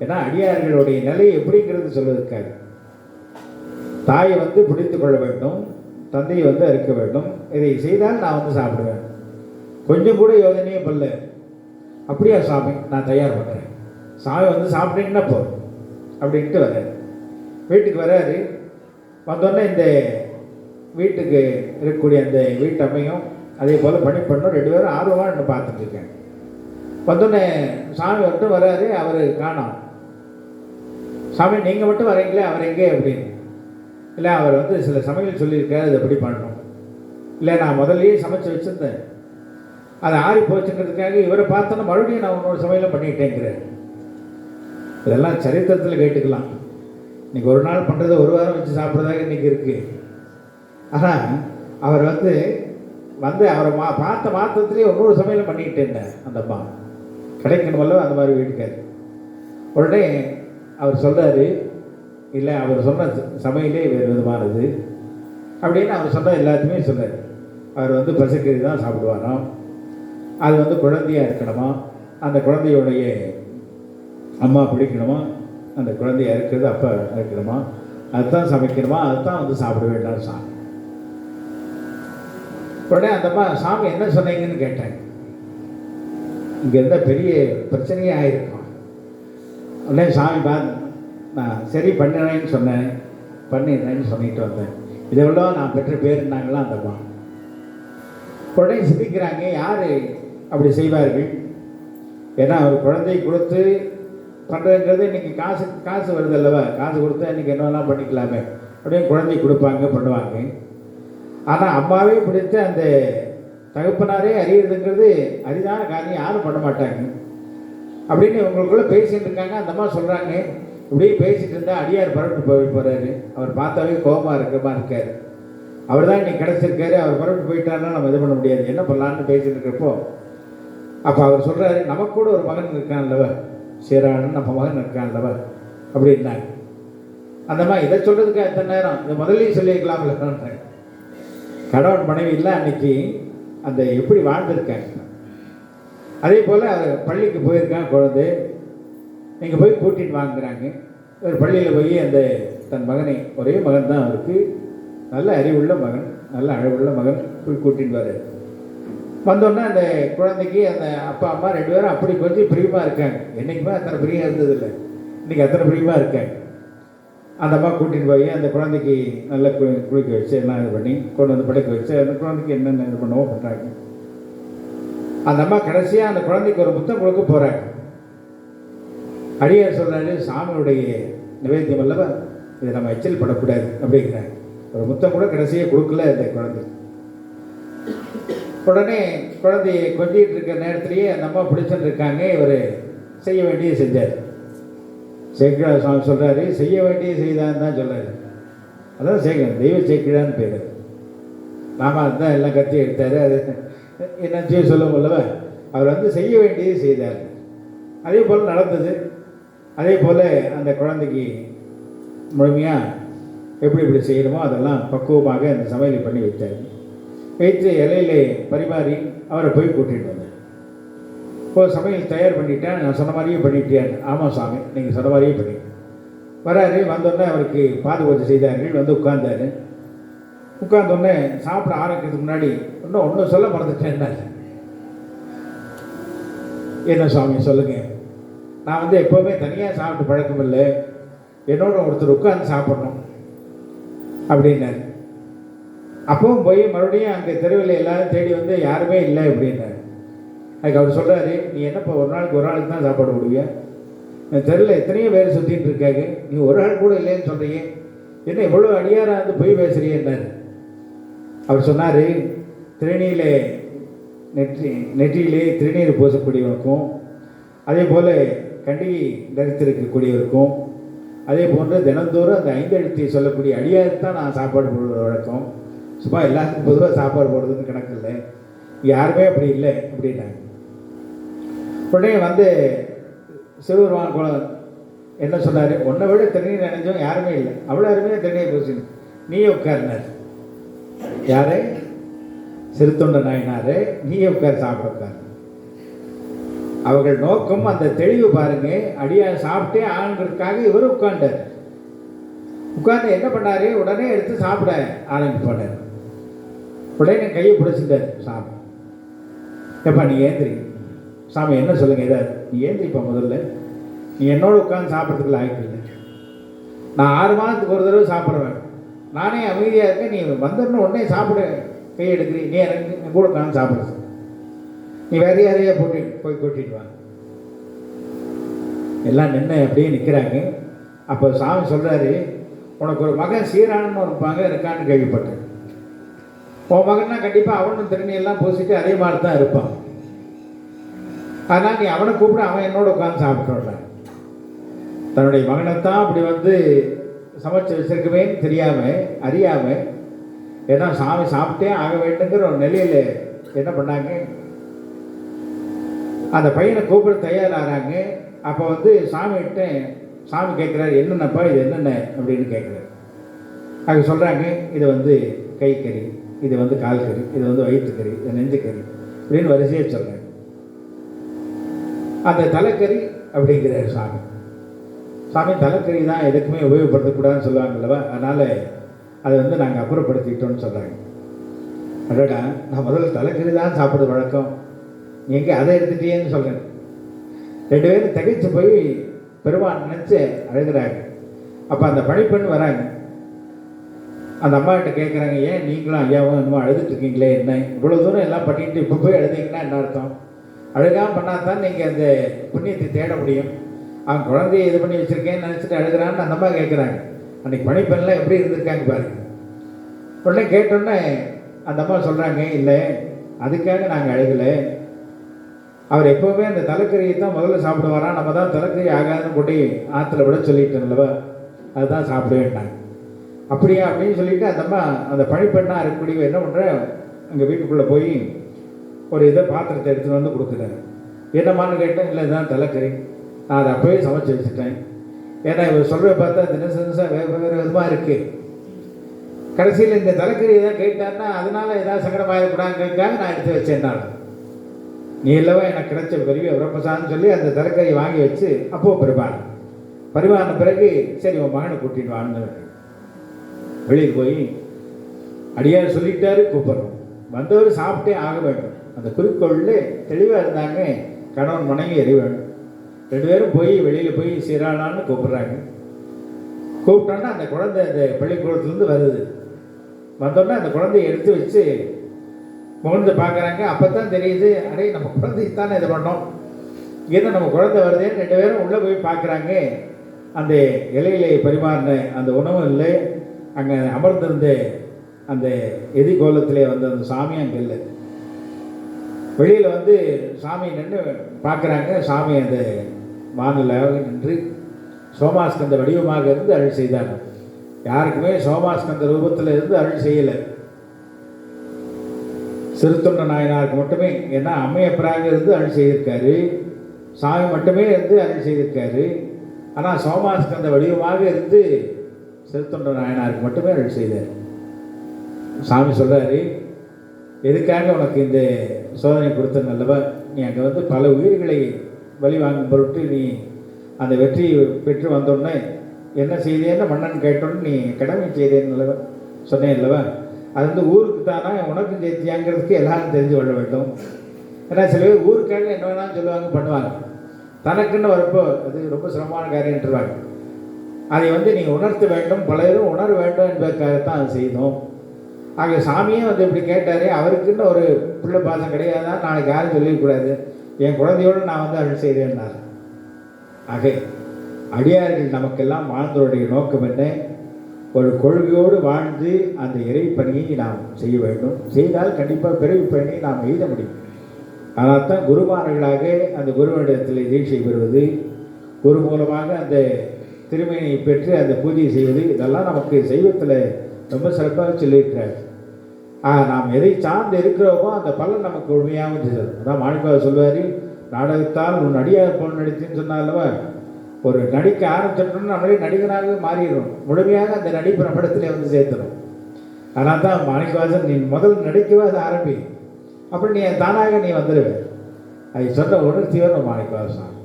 Speaker 1: ஏன்னா அடியார்களுடைய நிலை எப்படிங்கிறது சொல்வதற்காக. தாயை வந்து பிடித்து கொள்ள வேண்டும், தந்தையை வந்து அறுக்க வேண்டும். இதை செய்தால் நான் வந்து சாப்பிடுவேன். கொஞ்சம் கூட யோசனையே பண்ணல. அப்படியா சாமி, நான் தயார் பண்ணுறேன். சாமி வந்து சாப்பிட்டீங்கன்னா போதும் அப்படின்ட்டு வர்றாரு. வீட்டுக்கு வர்றாரு. வந்தோடனே இந்த வீட்டுக்கு இருக்கக்கூடிய அந்த வீட்டு அம்மையும் அதே போல் பணி பண்ணணும். 2 பேரும் ஆர்வமாக என்ன பார்த்துட்டு இருக்கேன். வந்தோடனே சாமி மட்டும் வர்றாரு. அவர் காணோம். சாமி நீங்கள் மட்டும் வரீங்களே, அவர் எங்கே அப்படின்னு. இல்லை, அவர் வந்து சில சமையல் சொல்லியிருக்காரு, அது எப்படி பண்ணணும். இல்லை, நான் முதல்லையே சமைச்சு வச்சுருந்தேன், அது ஆறி போச்சுங்கிறதுக்காக இவரை பார்த்தோன்னா மறுபடியும் நான் உன்னோட சமையலும் பண்ணிக்கிட்டேங்கிறேன். இதெல்லாம் சரித்திரத்தில் கேட்டுக்கலாம். இன்றைக்கி ஒரு நாள் பண்ணுறதை 1 வாரம் வச்சு சாப்பிட்றதாக இன்றைக்கி இருக்குது. ஆனால் அவர் வந்து அவரை பார்த்த மாத்திரத்துலேயே இன்னொரு சமையலும் பண்ணிக்கிட்டே இருந்தேன். அந்த அம்மா கிடைக்கணுமல்ல அந்த மாதிரி வீட்டுக்காரு. உடனே அவர் சொல்கிறாரு, இல்லை அவர் சொன்ன சமையலே வேறு விதமானது அப்படின்னு அவர் சொன்ன எல்லாத்தையுமே சொன்னார். அவர் வந்து பசுக்கறி தான் சாப்பிடுவாராம். அது வந்து குழந்தையாக இருக்கணுமா, அந்த குழந்தையுடைய அம்மா பிடிக்கணுமா, அந்த குழந்தைய இருக்கிறது அப்போ இருக்கணுமா, அதுதான் சமைக்கணுமா, அதுதான் வந்து சாப்பிட வேண்டாம் சாமி. உடனே அந்தம்மா சாமி என்ன சொன்னீங்கன்னு கேட்டாங்க. இங்கே இருந்தால் பெரிய பிரச்சனையே ஆகிருக்கும். உடனே சாமி நான் சரி பண்ணினேன்னு சொன்னேன், பண்ணிடுறேன்னு சொல்லிட்டு வந்தேன். இதெவ்வளோ நான் பெற்ற பேருன்னாங்களாம் அந்தம்மா. உடனே சிந்திக்கிறாங்க, யார் அப்படி செய்வார்கள்? ஏன்னா அவர் குழந்தை கொடுத்து பண்ணுறதுங்கிறது இன்றைக்கி காசு வருது அல்லவா, காசு கொடுத்தா இன்றைக்கி என்ன வேணால் பண்ணிக்கலாமே அப்படின்னு குழந்தை கொடுப்பாங்க, பண்ணுவாங்க. ஆனால் அம்மாவே பிடித்து அந்த தகப்பனாரே அறியறதுங்கிறது அரிதான காரியம், யாரும் பண்ண மாட்டாங்க அப்படின்னு இவங்களுக்குள்ளே பேசிகிட்டு இருக்காங்க. அந்த அம்மா சொல்கிறாங்க, இப்படியே பேசிகிட்டு இருந்தால் அடியார் புறப்பட்டு போகிறாரு, அவர் பார்த்தாவே கோபமாக இருக்கிறமா இருக்கார், அவர் தான் இன்னைக்கு கிடச்சிருக்காரு, அவர் புறப்பட்டு போயிட்டாருன்னா நம்ம இது பண்ண முடியாது, என்ன பண்ணலான்னு பேசிட்டு இருக்கிறப்போ அப்போ அவர் சொல்கிறாரு, நமக்கு கூட ஒரு மகன் இருக்கான்லவ, சீரானன் நம்ம மகன் இருக்கான்லவ அப்படின்னாங்க. அந்த மாதிரி இதை சொல்கிறதுக்கு எத்தனை நேரம், இதை முதல்லையும் சொல்லியிருக்கலாம்ல. கணவன் மனைவி இல்லை அன்னைக்கு அந்த எப்படி வாழ்ந்துருக்காங்க. அதே போல் அவர் பள்ளிக்கு போயிருக்காங்க, குழந்தை நீங்கள் போய் கூட்டிகிட்டு வாங்குறாங்க. ஒரு பள்ளியில் போய் அந்த தன் மகனை, ஒரே மகன் தான் அவருக்கு, நல்ல அறிவுள்ள மகன், நல்ல அழகுள்ள மகன், போய் கூட்டிகிட்டு வர வந்தோடனே அந்த குழந்தைக்கு அந்த அப்பா அம்மா 2 பேரும் அப்படி கொஞ்சம் பிரியமாக இருக்காங்க. என்றைக்குமே அத்தனை பிரியம் இருந்ததில்லை, இன்றைக்கி அத்தனை பிரியமாக இருக்காங்க. அந்த அம்மா கூட்டிகிட்டு போய் அந்த குழந்தைக்கு நல்லா குளிக்க வச்சு எல்லாம் இது பண்ணி கொண்டு வந்து படுக்க வச்சு அந்த குழந்தைக்கு என்னென்ன இது பண்ணவோ பண்ணுறாங்க. அந்த அம்மா கடைசியாக அந்த குழந்தைக்கு ஒரு முத்தம் கொடுக்க போகிறாங்க. அடியார் சொல்கிறாரு, சாமியுடைய நிவேத்தியம் அல்லவா, இதை நம்ம எச்சல் படக்கூடாது அப்படிங்கிறாங்க. ஒரு முத்தம் கூட கடைசியாக கொடுக்கல அந்த குழந்தை. உடனே குழந்தையை கொஞ்சிட்டு இருக்கிற நேரத்திலேயே அந்த அம்மா பிடிச்சிட்டு இருக்காங்க. இவர் செய்ய வேண்டியது செஞ்சார். சேக்கிழா சுவாமி சொல்கிறாரு, செய்ய வேண்டிய செய்தான்னு தான் சொல்கிறாரு. அதான் சேக்கிழா, தெய்வ சேக்கிழான்னு பேர். நாம அதுதான் எல்லாம் கத்தி எடுத்தார். அது என்ன சொல்லுவோம் அல்லவா, அவர் வந்து செய்ய வேண்டியது செய்தார். அதே போல் நடந்தது. அதே போல் அந்த குழந்தைக்கு முழுமையாக எப்படி எப்படி செய்யணுமோ அதெல்லாம் பக்குவமாக அந்த சமையலை பண்ணி வைத்தார். வைத்து இலையிலே பரிமாறி அவரை போய் கூட்டிகிட்டு வந்தேன். இப்போ சமையல் தயார் பண்ணிட்டேன், நான் சொன்ன மாதிரியே பண்ணிட்டேன். ஆமாம் சாமி, நீங்கள் சொன்ன மாதிரியே பண்ணி வராரு. வந்தோடனே அவருக்கு பாது பூஜை செய்தார்கள். வந்து உட்கார்ந்தார். உட்கார்ந்தோடனே சாப்பிட ஆரம்பிக்கிறதுக்கு முன்னாடி ஒன்றும் சொல்ல மறந்துட்டேன். என்ன சுவாமி சொல்லுங்கள், நான் வந்து எப்போவுமே தனியாக சாப்பிட்டு பழக்கம் இல்லை, என்னோட ஒருத்தர் உட்கார்ந்து சாப்பிட்ணும் அப்படின்னாரு. அப்பவும் போய் மறுபடியும் அங்கே தெருவில் எல்லாரும் தேடி வந்து யாருமே இல்லை அப்படின்னாரு. அதுக்கு அவர் சொல்கிறாரு, நீ என்னப்போ ஒரு நாளுக்கு தான் சாப்பாடு கொடுவியா, தெருவில் எத்தனையோ பேர் சுற்றிட்டு இருக்காங்க, நீ ஒரு ஆள் கூட இல்லைன்னு சொல்கிறீங்க, என்ன இவ்வளோ அடியாராக வந்து போய் பேசுகிறீன்னாரு. அவர் சொன்னார், திருநீரிலே நெற்றியிலே திருநீர் பூசக்கூடியவருக்கும், அதே போல் கண்டிகை தரித்திருக்கக்கூடியவருக்கும், அதே போன்று தினந்தோறும் அந்த 5 எழுத்தை சொல்லக்கூடிய அடியாருக்கு தான் நான் சாப்பாடு போடுற வழக்கம், சும்மா எல்லாத்துக்கும் பொதுவாக சாப்பாடு போடுறதுன்னு கணக்கு இல்லை, யாருமே அப்படி இல்லை அப்படின்னாங்க. உடனே வந்து சிவபெருமான் குளம் என்ன சொன்னார், உன்னை விட திருநீர் நினைஞ்சவங்க யாருமே இல்லை, அவ்வளோ அருமையாக திருநீர் பூசினு நீயே உட்கார்னார். யாரே? சிறுத்தொண்ட நாயனாரே, நீயே உட்கார், சாப்பிட உட்கார். அவர்கள் நோக்கம் அந்த தெளிவு பாருங்க. அடியார் சாப்பிட்டே ஆளுங்கிறதுக்காக இவர் உட்கார்ந்தார். உட்கார்ந்து என்ன பண்ணாரு, உடனே எடுத்து சாப்பிட ஆரம்பிப்பார். உடனே கையை பிடிச்சிட்டார் சாமி. எப்பா நீ ஏந்திரி, சாமி என்ன சொல்லுங்க, இதை நீ ஏந்திரிப்பா, முதல்ல நீ என்னோட உட்காந்து சாப்பிட்றதுக்கு லாய்க்கு இல்லை, நான் 6 மாதத்துக்கு ஒரு தடவை சாப்பிட்றேன், நானே அமைதியாக இருக்கேன், நீ வந்துடணும் உடனே சாப்பிட கை எடுக்கிறீ, நீ எனக்கு கூட உட்காந்து சாப்பிட்ற, நீ வேற யாரையா போய் கூட்டிட்டு வா. எல்லாம் நின்று அப்படியே நிற்கிறாங்க. அப்போ சாமி சொல்கிறாரு, உனக்கு ஒரு மகன் சீரானன்னு இருப்பாங்க இருக்கான்னு கேள்விப்பட்டேன், உன் மகன்னா கண்டிப்பாக அவனும் திருநீரெல்லாம் பூசிட்டு அதே மாதிரி தான் இருப்பான், அதனால் நீ அவனை கூப்பிட, அவன் என்னோட உட்காந்து சாப்பிட்டுறான். தன்னுடைய மகனைத்தான் அப்படி வந்து சமைச்சு வச்சிருக்கவேன்னு தெரியாமல் அறியாமல், ஏன்னா சாமி சாப்பிட்டே ஆக வேண்டுங்கிற ஒரு நிலையில் என்ன பண்ணாங்க, அந்த பையனை கூப்பிட தயாராகிறாங்க. அப்போ வந்து சாமிகிட்ட சாமி கேட்குறாரு, என்னென்னப்பா இது என்னென்ன அப்படின்னு கேட்குறாரு. அது சொல்கிறாங்க, இது வந்து கை கறி, இது வந்து கால் கறி, இது வந்து வயிற்று கறி, இது நெஞ்சு கறி அப்படின்னு வரிசையாக சொல்கிறாங்க. அந்த தலைக்கறி அப்படிங்கிறார் சாமி. சாமி தலைக்கறி தான் எதுக்குமே உபயோகப்படுத்தக்கூடாதுன்னு சொல்லுவாங்கல்லவா, அதனால் அதை நாங்கள் அப்புறப்படுத்திட்டோன்னு சொல்கிறாங்க. அடடா, நான் முதல்ல தலைக்கறி தான் சாப்பிட வழக்கம், நீ எங்கே அதை எடுத்துட்டேன்னு சொல்கிறேன். 2 பேரும் திகைச்சு போய் பெருமான் நினச்சி அழுகிறாங்க. அப்போ அந்த பணிப்பெண் வராங்க. அந்த அம்மாக்கிட்ட கேட்குறாங்க, ஏன் நீங்களும் ஐயாவும் இன்னும் அழுதுட்டு இருக்கீங்களே, என்ன இவ்வளோ தூரம் எல்லாம் பண்ணிட்டு இப்போ போய் அழுதிங்கன்னா என்ன அர்த்தம்? அழுகாமல் பண்ணால் தான் நீங்கள் அந்த புண்ணியத்தை தேட முடியும். அவன் குழந்தைய இது பண்ணி வச்சுருக்கேன்னு நினச்சிட்டு அழுகிறான்னு அந்த அம்மா கேட்குறாங்க. அன்றைக்கி பணிப்பெண்லாம் எப்படி இருந்திருக்காங்க பாருங்க. உடனே கேட்டோன்னே அந்த அம்மா சொல்கிறாங்க, இல்லை அதுக்காக நாங்கள் அழுகலை, அவர் எப்போவுமே அந்த தலைக்கறியை தான் முதல்ல சாப்பிடுவாராம், நம்ம தான் தலைக்கறி ஆகாதுன்னு கொட்டி ஆற்றுல விட சொல்லிட்டோம்லவா, அதுதான் சாப்பிட வேண்டாங்க. அப்படியா அப்படின்னு சொல்லிவிட்டு அந்த அம்மா அந்த பணிப்பெண்ணாக இருக்கக்கூடிய என்ன பண்ணுற, அங்கே வீட்டுக்குள்ளே போய் ஒரு இதை பாத்திரத்தை எடுத்துகிட்டு வந்து கொடுக்குறாரு. என்னம்மான்னு கேட்டேன். இல்லை இதுதான் தலைக்கறி, நான் அதை அப்போயே சமைச்சு வச்சுட்டேன். ஏன்னா இவர் சொல்கிற பார்த்தா தினசா வேறு விதமாக இருக்குது. கடைசியில் இந்த தலைக்கறியை தான் கேட்டான்னா அதனால் ஏதாவது சங்கடமாகக்கூடாதுங்கிறதுக்காக நான் எடுத்து வச்சேன்னாலும், நீ இல்லவா எனக்கு கிடைச்ச பெரிய வரப்பிரசான்னு சொல்லி அந்த தலைக்கறியை வாங்கி வச்சு அப்போது பரிமாறின பிறகு சரி உன் மகனை கூட்டிட்டு வாழ்ந்து வெளியில் போய் அடியார் சொல்லிட்டாரு, கூப்பிட்றோம், வந்தவர் சாப்பிட்டே ஆக வேண்டும். அந்த குறிக்கோளில் தெளிவாக இருந்தாங்க. கணவன் மனைவி அறி வேண்டும். 2 பேரும் போய் வெளியில் போய் சீராளான்னு கூப்பிட்றாங்க. கூப்பிட்டோன்னா அந்த குழந்தை அந்த பள்ளிக்கூடத்துலேருந்து வருது. வந்தோடனே அந்த குழந்தைய எடுத்து வச்சு முகந்து பார்க்குறாங்க. அப்போ தான் தெரியுது, அடே நம்ம குழந்தைக்கு தானே இது பண்ணோம், ஏன்னா நம்ம குழந்தை வருதேன்னு 2 பேரும் உள்ளே போய் பார்க்குறாங்க. அந்த இலையிலே பரிமாறின அந்த உணவும் இல்லை, அங்கே அமர்ந்திருந்த அந்த எதிர்கோலத்திலே வந்த அந்த சாமி அங்கே இல்லை. வெளியில் வந்து சாமி நின்று பார்க்குறாங்க. சாமி அந்த வானிலாக நின்று சோமாஸ்கந்த வடிவமாக இருந்து அருள் செய்தாங்க. யாருக்குமே சோமாஸ்கந்த ரூபத்தில் இருந்து அருள் செய்யலை, சிறுத்தொண்ட நாயனாருக்கு மட்டுமே. ஏன்னா அம்மையப்பராக இருந்து அருள் செய்திருக்காரு, சாமி மட்டுமே இருந்து அருள் செய்திருக்காரு. ஆனால் சோமாஸ்கந்த வடிவமாக இருந்து சிறுத்தொண்ட நாயனாருக்கு மட்டுமே அருள் செய்தார். சாமி சொல்கிறாரு, எதுக்காக உனக்கு இந்த சோதனை கொடுத்த நல்லவா, நீ அங்கே வந்து பல உயிர்களை வழி வாங்கும் பொருட்டு நீ அந்த வெற்றியை பெற்று வந்தோடனே என்ன செய்தேன்னு மன்னன் கேட்டோன்னு நீ கடமை செய்தேன்னு அல்லவா சொன்னேன் அல்லவா, அது வந்து ஊருக்கு தானா உனக்கும் சேர்த்தியாங்கிறதுக்கு எல்லாரும் தெரிஞ்சு கொள்ள வேண்டும். ஏன்னா சில பேர் ஊருக்காக என்ன வேணாலும் சொல்லுவாங்க, பண்ணுவாங்க. தனக்குன்னு வரப்போ அது ரொம்ப சிரமமான காரியன்ட்டுருவாங்க. அதை வந்து நீங்கள் உணர்த்த வேண்டும், பலரும் உணர வேண்டும் என்பதற்காகத்தான் அதை செய்தோம். ஆக சாமியே வந்து இப்படி கேட்டார், அவருக்குன்னு ஒரு பிள்ளை பாசம் கிடையாதான், நாளைக்கு யாரும் சொல்லிடக்கூடாது, என் குழந்தையோடு நான் வந்து அருள் செய்தேன்னார். ஆக அடியார்கள் நமக்கெல்லாம் வாழ்ந்தோருடைய நோக்கம் என்ன, ஒரு கொள்கையோடு வாழ்ந்து அந்த இறை பணியை நாம் செய்ய வேண்டும். செய்தால் கண்டிப்பாக பிறவி பணியை நாம் எழுத முடியும். அதனால் தான் குருமார்களாக அந்த குருவனிடத்தில் தீட்சை பெறுவது, குரு மூலமாக அந்த திருமணியை பெற்று அந்த பூஜை செய்வது, இதெல்லாம் நமக்கு சைவத்தில் ரொம்ப சிறப்பாக சொல்லியிருக்கிறார். நாம் எதை சார்ந்து இருக்கிறோமோ அந்த பலன் நமக்கு உண்மையாக தரும். அதான் மாணிக்கவாசகர் சொல்வார், நாடகத்தால் உன் நடிகார் போல் நடித்துன்னு சொன்னாலவா, ஒரு நடிக்க ஆரம்பிச்சிட்டோம்னா நம்மளே நடிகனாகவே மாறிடும், முழுமையாக அந்த நடிப்பு நம்ம இடத்துல வந்து சேர்த்துடும். அதனால் தான் மாணிக்கவாசகர், நீ முதல் நடிக்கவே அதை ஆரம்பி, அப்புறம் நீ தானாக நீ வந்துடுவேன், அதை சொன்ன உணர்த்தியவர் மாணிக்கவாசகர்.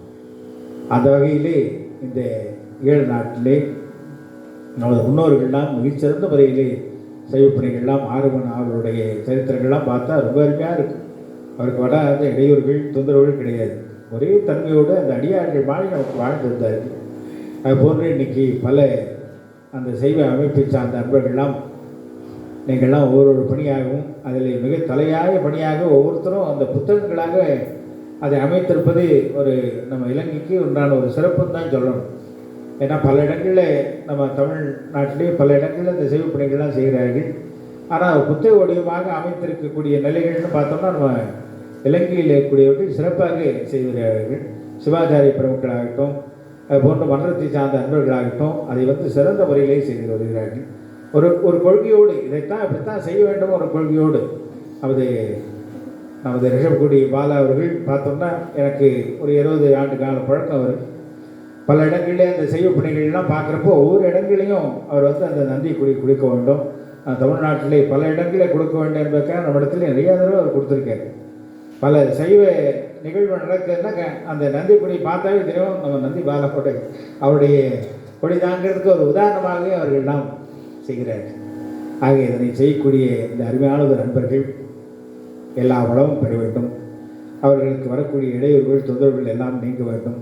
Speaker 1: அந்த வகையிலே இந்த 7 நாட்டிலே நமது முன்னோர்கள்லாம் மிகச்சிறந்த முறையிலே செய்யப்பணிகள்லாம் ஆறுமன் அவருடைய சரித்திரங்கள்லாம் பார்த்தா ரொம்ப அருமையாக இருக்கும். அவருக்கு வராத இடையூறுகள் தொந்தரவுகள் கிடையாது. ஒரே தன்மையோடு அந்த அடியார்கள் மாதிரி நமக்கு வாழ்ந்திருந்தார்கள். அதுபோன்று இன்றைக்கி பல அந்த சைவ அமைப்பை சார்ந்த அன்பர்கள்லாம் நீங்கள்லாம் ஒவ்வொரு பணியாகவும் அதில் மிக தலையாய பணியாக ஒவ்வொருத்தரும் அந்த புத்தகங்களாக அதை அமைத்திருப்பது ஒரு நம்ம இலங்கைக்கு உண்டான ஒரு சிறப்புன்னு தான் சொல்லணும். ஏன்னா பல இடங்களில் நம்ம தமிழ்நாட்டிலே பல இடங்களில் இந்த செய்வு பணிகள்லாம் செய்கிறார்கள். ஆனால் புத்தக வடிவமாக அமைத்திருக்கக்கூடிய நிலைகள்னு பார்த்தோம்னா நம்ம இலங்கையில் இருக்கக்கூடியவர்கள் சிறப்பாக செய்கிறார்கள். சிவாச்சாரிய பிரமுகர்களாகட்டும், அது போன்ற மன்றத்தை சார்ந்த அன்பர்களாகட்டும் அதை வந்து சிறந்த முறையிலே செய்து வருகிறார்கள். ஒரு கொள்கையோடு இதைத்தான் இப்படித்தான் செய்ய வேண்டும், ஒரு கொள்கையோடு. நமது ரிஷபகுடி பாலா அவர்கள் பார்த்தோம்னா எனக்கு ஒரு 20 ஆண்டு கால பழக்கம் அவர். பல இடங்களிலே அந்த செய்வ பணிகள்லாம் பார்க்குறப்போ ஒவ்வொரு இடங்களையும் அவர் வந்து அந்த நந்தி கொடுக்க வேண்டும், தமிழ்நாட்டிலே பல இடங்களில் கொடுக்க வேண்டும் என்பதற்காக நம்ம இடத்துல நிறைய தடவை அவர் கொடுத்துருக்காரு. பல சைவ நிகழ்வு நடக்குதுன்னா அந்த நந்தி கொடி பார்த்தாவே தெரியும் நம்ம நந்தி பாலக்கோட்டை அவருடைய கொடி தாங்கிறதுக்கு ஒரு உதாரணமாகவே அவர்கள் நாம் செய்கிறார்கள். ஆக இதனை செய்யக்கூடிய இந்த அருமையான ஒரு நண்பர்கள் எல்லா வளமும் பெற வேண்டும். அவர்களுக்கு வரக்கூடிய இடையூறுகள் தொந்தரவுகள் எல்லாம் நீங்க வேண்டும்.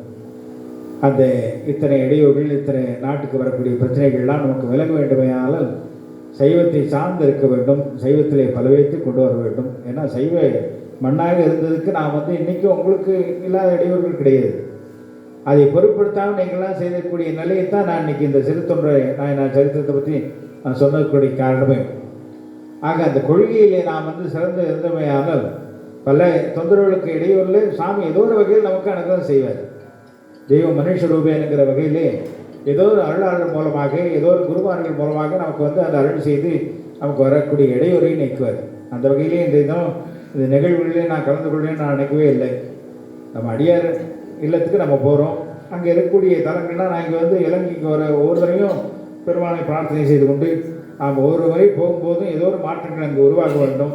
Speaker 1: அந்த இத்தனை இடையூறுகள் இத்தனை நாட்டுக்கு வரக்கூடிய பிரச்சனைகள்லாம் நமக்கு விலக வேண்டுமையானால் சைவத்தை சார்ந்து இருக்க வேண்டும். சைவத்திலே பலவைத்து கொண்டு வர வேண்டும். ஏன்னா சைவ மண்ணாக இருந்ததுக்கு நான் இன்றைக்கும் உங்களுக்கு இல்லாத இடையூறுகள் கிடையாது. அதை பொருட்படுத்தாமல் நீங்களாம் செய்யக்கூடிய நிலையைத்தான் நான் இன்றைக்கி இந்த சிறுத்தொன்றை நான் சரித்திரத்தை பற்றி நான் சொன்னதுக்குரிய காரணமே. ஆக அந்த கொள்கையிலே நாம் சிறந்து இருந்தமையானால் பல தொந்தரவுகளுக்கு இடையூறில் சாமி ஏதோ ஒரு வகையில் நமக்கு அனுகிரகம் செய்வார். தெய்வம் மனுஷ ரூபேனுங்கிற வகையிலே ஏதோ ஒரு அருளாளர் மூலமாக ஏதோ ஒரு குருமார்கள் மூலமாக நமக்கு அந்த அருள் செய்து நமக்கு வரக்கூடிய இடையூறையும் நீக்குவார். அந்த வகையிலே இந்த இந்த நிகழ்வுகளிலே நான் கலந்து கொள்வேன்னு நான் நினைக்கவே இல்லை. நம்ம அடியார் இல்லத்துக்கு நம்ம போகிறோம். அங்கே இருக்கக்கூடிய தலங்கள்லாம் நான் இங்கே இலங்கைக்கு வர ஒவ்வொரு தடவையும் பெருமானை பிரார்த்தனை செய்து கொண்டு நாம் ஒவ்வொரு முறை போகும்போதும் ஏதோ ஒரு மாற்றங்கள் அங்கே உருவாக வேண்டும்.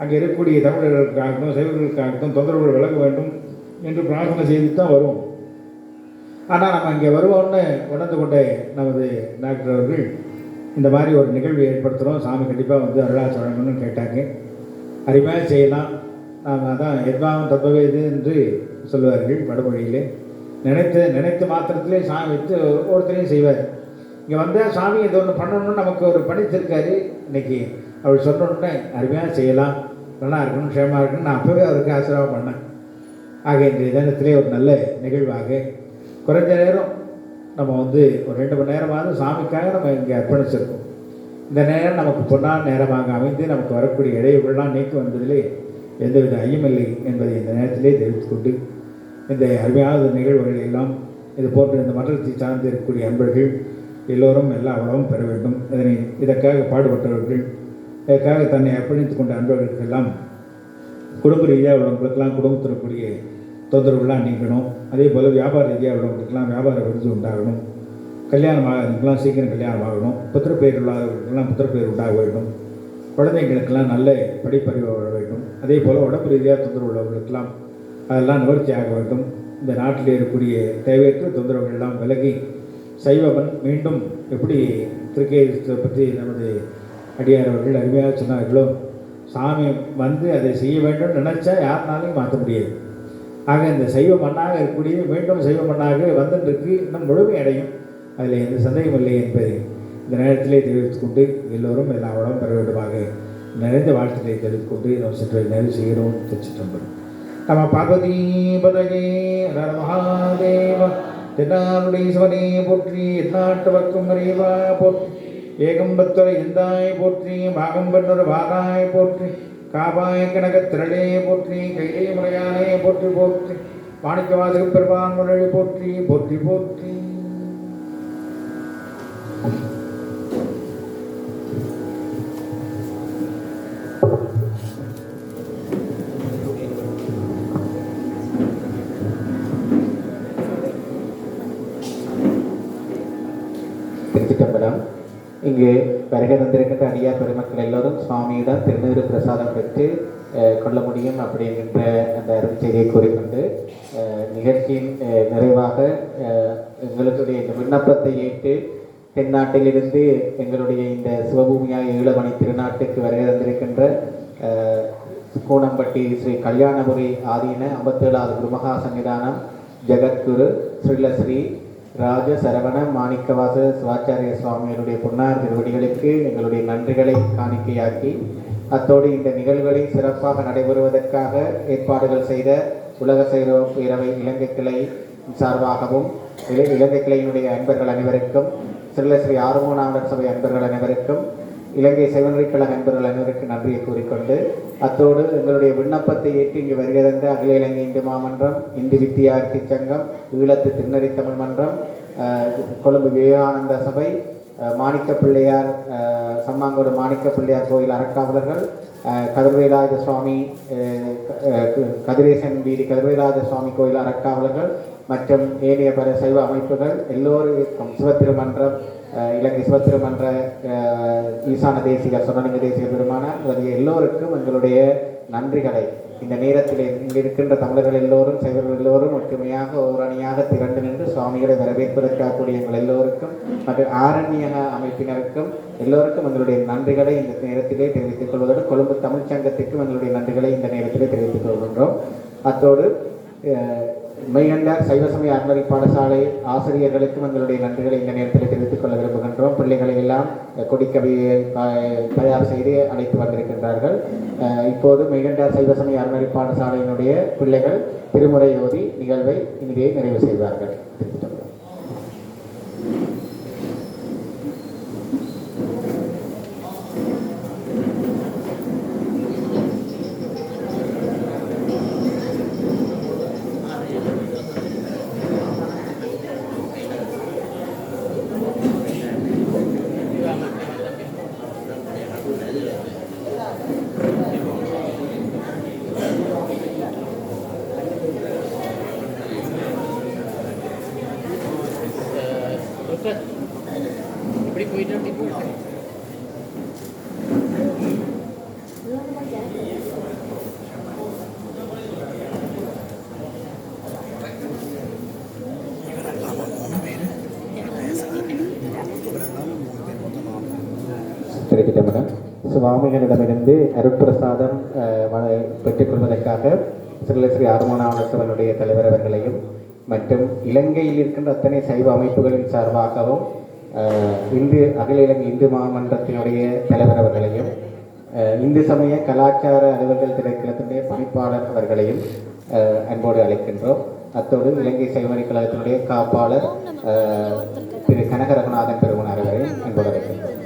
Speaker 1: அங்கே இருக்கக்கூடிய தமிழர்களுக்காகட்டும் சைவர்களுக்காகட்டும் தொந்தரவுகள் விலக வேண்டும் என்று பிரார்த்தனை செய்து தான் வருவோம். ஆனால் நம்ம இங்கே வருவோம்னு உணர்ந்து கொண்ட நமது டாக்டர் அவர்கள் இந்த மாதிரி ஒரு நிகழ்வு ஏற்படுத்துகிறோம், சாமி கண்டிப்பாக அருளாசி வழங்கணும்னு கேட்டாங்க. அருமையாக செய்யலாம். நாம் அதான் எத்வாவும் தத்வவேது என்று சொல்லுவார்கள் வடமொழியிலே. நினைத்த மாத்திரத்திலே சாமி வைத்து ஒருத்தரையும் செய்வார். இங்கே வந்தால் சாமி இது ஒன்று பண்ணணும்னு நமக்கு ஒரு பணித்திருக்காரு. இன்றைக்கி அவர் சொன்னோன்னே அருமையாக செய்யலாம், நல்லா இருக்கணும், க்ஷேமாக இருக்கணும். நான் அப்போவே அவருக்கு ஆசீர்வாதம் பண்ணேன். ஆக இன்றைய தினத்திலே ஒரு நல்ல நிகழ்வாக குறைஞ்ச நேரம் நம்ம ஒரு 2 மணி நேரமாவது சாமிக்காக நம்ம இங்கே அர்ப்பணிச்சிருக்கோம். இந்த நேரம் நமக்கு பொன்னான நேரமாக அமைந்து நமக்கு வரக்கூடிய இடையூறுகள்லாம் நீக்கி வந்ததிலே எந்தவித ஐயமில்லை என்பதை இந்த நேரத்திலே தெரிவித்துக்கொண்டு இந்த அருமையான நிகழ்வுகள் எல்லாம் இது போன்ற இந்த மன்றத்தை சார்ந்து இருக்கக்கூடிய அன்பர்கள் எல்லோரும் எல்லா வளமும் பெற வேண்டும். இதற்காக பாடுபட்டவர்கள், இதற்காக தன்னை அர்ப்பணித்துக் கொண்ட அன்பர்களுக்கெல்லாம் குடும்ப ரீதியாக உள்ளவங்களுக்கெல்லாம் குடும்பத்திற்குரிய தொந்தரவுகள்லாம் நீக்கணும். அதே போல் வியாபார ரீதியாக உள்ளவங்களுக்கெல்லாம் வியாபார விருது உண்டாகணும். கல்யாணம் ஆகிறதுக்கெல்லாம் சீக்கிரம் கல்யாணம் ஆகணும். புத்திரப்பேர் உள்ளவர்களுக்கெல்லாம் புத்திரப்பேர் உண்டாக வேண்டும். குழந்தைங்களுக்கெல்லாம் நல்ல படிப்பறிவு வர வேண்டும். அதே போல் உடம்பு ரீதியாக தொந்தரவு உள்ளவர்களுக்கெல்லாம் அதெல்லாம் நிவர்த்தி ஆக வேண்டும். இந்த நாட்டில் இருக்கக்கூடிய தேவையற்ற தொந்தரவுகள் எல்லாம் விலகி சைவமன் மீண்டும் எப்படி திருக்கேதத்தை பற்றி நமது அடியார் அவர்கள் அருமையாக சொன்னார்களோ, சாமி அதை செய்ய வேண்டும் நினச்சா யாருனாலையும் மாற்ற முடியாது. ஆக இந்த சைவ மண்ணாக இருக்கக்கூடியது மீண்டும் சைவ மண்ணாக வந்துருக்கு, இன்னும் முழுமை அடையும். அதில் எந்த சந்தேகம் இல்லை என்பதை இந்த நேரத்திலே தெரிவித்துக் கொண்டு எல்லோரும் எல்லா வளமும் பெற வேண்டுமாக நிறைந்த வாழ்த்துக்களை தெரிவித்துக் கொண்டு நாம் சற்று நிறைவு செய்கிறோம். திருச்சிற்றம்பலம். நம்ம பார்வதி பதகே ஹர மகாதேவ. தென்னாடுடீஸ்வரே போற்றி, எந்நாட்டவர்க்கும் அறிவா போற்றி, ஏகம்பத்துறை எந்தாய் போற்றி, பாகம்பன்னொரு பாகாய் போற்றி, காபாய் கனகத் திரளே போற்றி, கைலை முறையானே போற்றி போற்றி, மாணிக்கவாசக பெருமான் முரளி போற்றி போற்றி போற்றி.
Speaker 2: திருச்சிற்றம்பலம். இங்கு வருகை தந்திருக்கின்ற அடியார் பெருமக்கள் எல்லோரும் சுவாமியிடம் திருநீறு பிரசாதம் பெற்று கொள்ள முடியும் அப்படிங்கின்ற அந்த அருட்செய்தியை கூறிக்கொண்டு நிகழ்ச்சியின் நிறைவாக எங்களுடைய இந்த விண்ணப்பத்தை ஏற்று தென்னாட்டிலிருந்து எங்களுடைய இந்த சிவபூமியாய் ஈழமணி திருநாட்டுக்கு வருகை தந்திருக்கின்ற கூனம்பட்டி ஸ்ரீ கல்யாணபுரி ஆதீன 57வது குருமகா சன்னிதானம் ஜெகத்குரு ஸ்ரீலஸ்ரீ ராஜ சரவண மாணிக்கவாச சிவாச்சாரிய சுவாமிகளுடைய பொன்னார் திருவடிகளுக்கு எங்களுடைய நன்றிகளை காணிக்கையாக்கி, அத்தோடு இந்த நிகழ்வுகளை சிறப்பாக நடைபெறுவதற்காக ஏற்பாடுகள் செய்த உலக சைவ பேரவை இலங்கை கிளை சார்பாகவும் இலங்கை கிளையினுடைய அன்பர்கள் அனைவருக்கும், ஸ்ரீலஸ்ரீ ஆறுமூணாமலர் சபை அன்பர்கள் அனைவருக்கும், இலங்கை செவனரிக்கழக அன்பர்கள் அனைவருக்கும் நன்றியை கூறிக்கொண்டு, அத்தோடு எங்களுடைய விண்ணப்பத்தை ஏற்று இங்கு வருகை தந்த அகில இலங்கை இந்து மாமன்றம், இந்து வித்தியார்த்தி சங்கம், ஈழத்து திருநெறி தமிழ் மன்றம், கொழும்பு விவேகானந்த சபை, மாணிக்க பிள்ளையார் சம்மாங்கோடு மாணிக்க பிள்ளையார் கோயில் அறக்காவலர்கள், கதிர்வேலாயுத சுவாமி கதிரேசன் வீதி கதிர்வேலாயுத சுவாமி கோயில் அறக்காவலர்கள் மற்றும் ஏனைய பல சைவ அமைப்புகள் எல்லோருக்கும், சிவத்திருமன்றம், இலங்கை சிவத்திருமன்ற ஈசான தேசிக சொர்ணலிங்க தேசிய பெருமானார் முதலிய எல்லோருக்கும் எங்களுடைய நன்றிகளை இந்த நேரத்தில் இங்கு இருக்கின்ற தமிழர்கள் எல்லோரும் சைவர்கள் எல்லோரும் ஒற்றுமையாக ஓரணியாக திரண்டு நின்று சுவாமிகளை வரவேற்பதற்காக கூடிய எங்கள் எல்லோருக்கும் மற்றும் ஆரண்யக அமைப்பினருக்கும் எல்லோருக்கும் எங்களுடைய நன்றிகளை இந்த நேரத்திலே தெரிவித்துக் கொள்வதோடு கொழும்பு தமிழ்ச் சங்கத்திற்கும் எங்களுடைய நன்றிகளை இந்த நேரத்திலே தெரிவித்துக் கொள்கின்றோம். அத்தோடு மெய்கண்டார் சைவ சமய அறநெறி பாடசாலை ஆசிரியர்களுக்கும் எங்களுடைய நன்றிகளை இந்த நேரத்தில் தெரிவித்துக் கொள்ள விரும்புகின்றோம். பிள்ளைகளை எல்லாம் கொடிக்கவியை தயார் செய்து அழைத்து வந்திருக்கின்றார்கள். இப்போது மெய்கண்டார் சைவ சமய அறநெறி பாடசாலையினுடைய பிள்ளைகள் திருமுறை ஓதி நிகழ்வை இங்கே நிறைவு செய்வார்கள்.
Speaker 3: எப்படி போயிட்டு அப்படி போயிட்டு
Speaker 2: திருச்சிட்டம்பலம் சுவாமிகளிடமிருந்து அருட்பிரசாதம் பெற்றுக்கொள்வதற்காக ஸ்ரீ ஆறுமனாவனத்தவனுடைய தலைவர் அவர்களையும் மற்றும் இலங்கையில் இருக்கின்ற அத்தனை சைவ அமைப்புகளின் சார்பாகவும் அகில இலங்கை இந்து மாமன்றத்தினுடைய தலைவர் அவர்களையும் இந்து சமய கலாச்சார அலுவல்கள் திணைக்களத்தினுடைய பணிப்பாளர் அவர்களையும் அன்போடு அழைக்கின்றோம். அத்தோடு இலங்கை சைவநெறி கழகத்தினுடைய காப்பாளர் திரு கனக ரகுநாதன் பெருமனார் அவரையும் அன்போடு அழைக்கின்றோம்.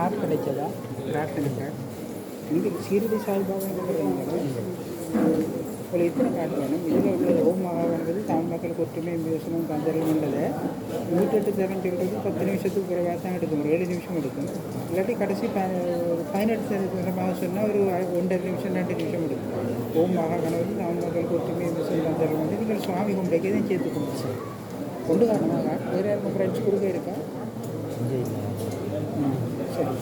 Speaker 4: கார் கிடைச்சதா பிரார்த்தனை கார் இங்கே சீரடி சாய்பாபாங்கிறது ஒரு இத்தனை காட்டு வேணும். இதில் உள்ளது ஓம் மகாகணபதி தமிழ் மக்களுக்கு ஒற்றுமை விமர்சனம் தந்தரம் உள்ளதை 108 தெரிஞ்சுக்கிறது 10 நிமிஷத்துக்கு குறைவாக தான் எடுக்கும். ஒரு 7 நிமிஷம் எடுக்கும். இல்லாட்டி கடைசி 18 தெரிஞ்சமாக சொன்னால் ஒரு 1.5 நிமிஷம் 2 நிமிஷம் எடுக்கும். ஓம் மகாகணபதி தமிழ் மக்களுக்கு ஒற்றுமை விமர்சனம் தந்தரம் வந்து நீங்கள் சுவாமி கொண்டைக்கே தான் சேர்த்து கொண்டு காரணமாக வேறு யாருக்கும் ஃப்ரெண்ட்ஸ் கொடுக்க இருக்கா? சரி.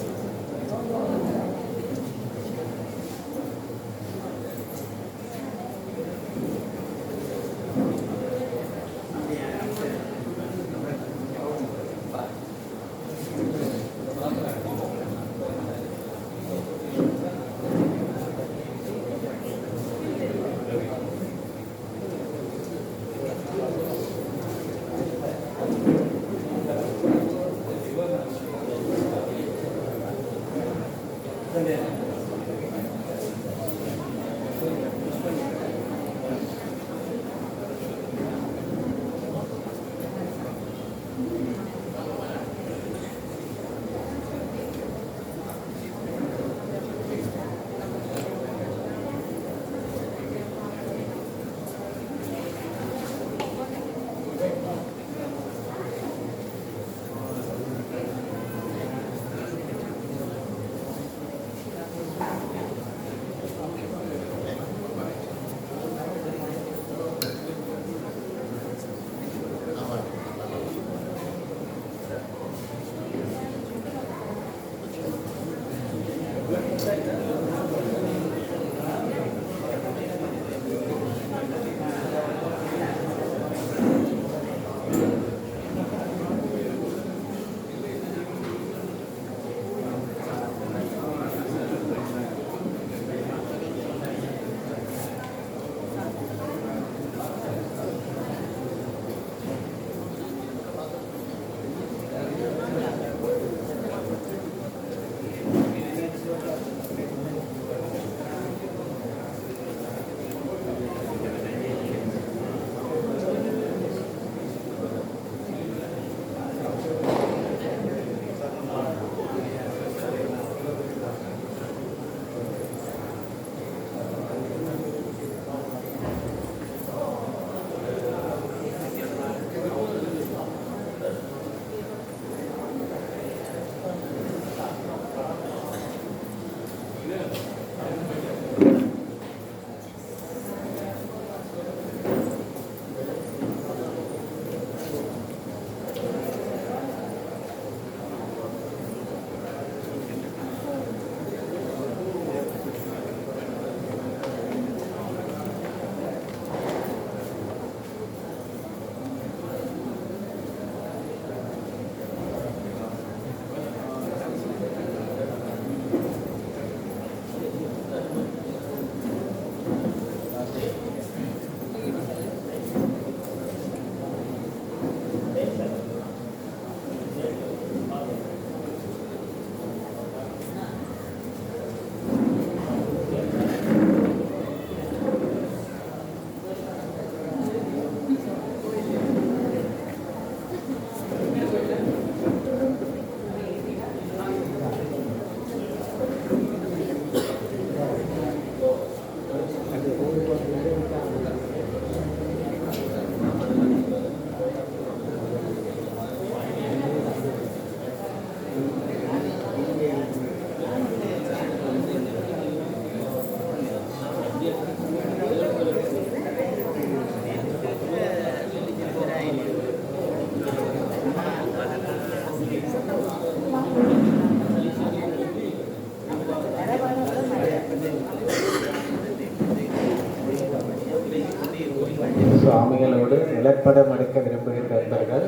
Speaker 2: சுவாமிகளோடு நிலப்படம் எடுக்க விரும்புகின்ற நண்பர்கள்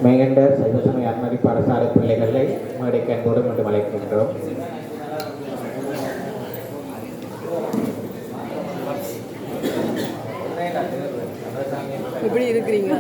Speaker 2: மேகண்டர் சைவசமய அறநெறி பாடசாலை பிள்ளைகளை மேடைக்கு அன்போடு மீண்டும் அழைக்கின்றோம்.
Speaker 3: எப்படி இருக்கிறீங்க?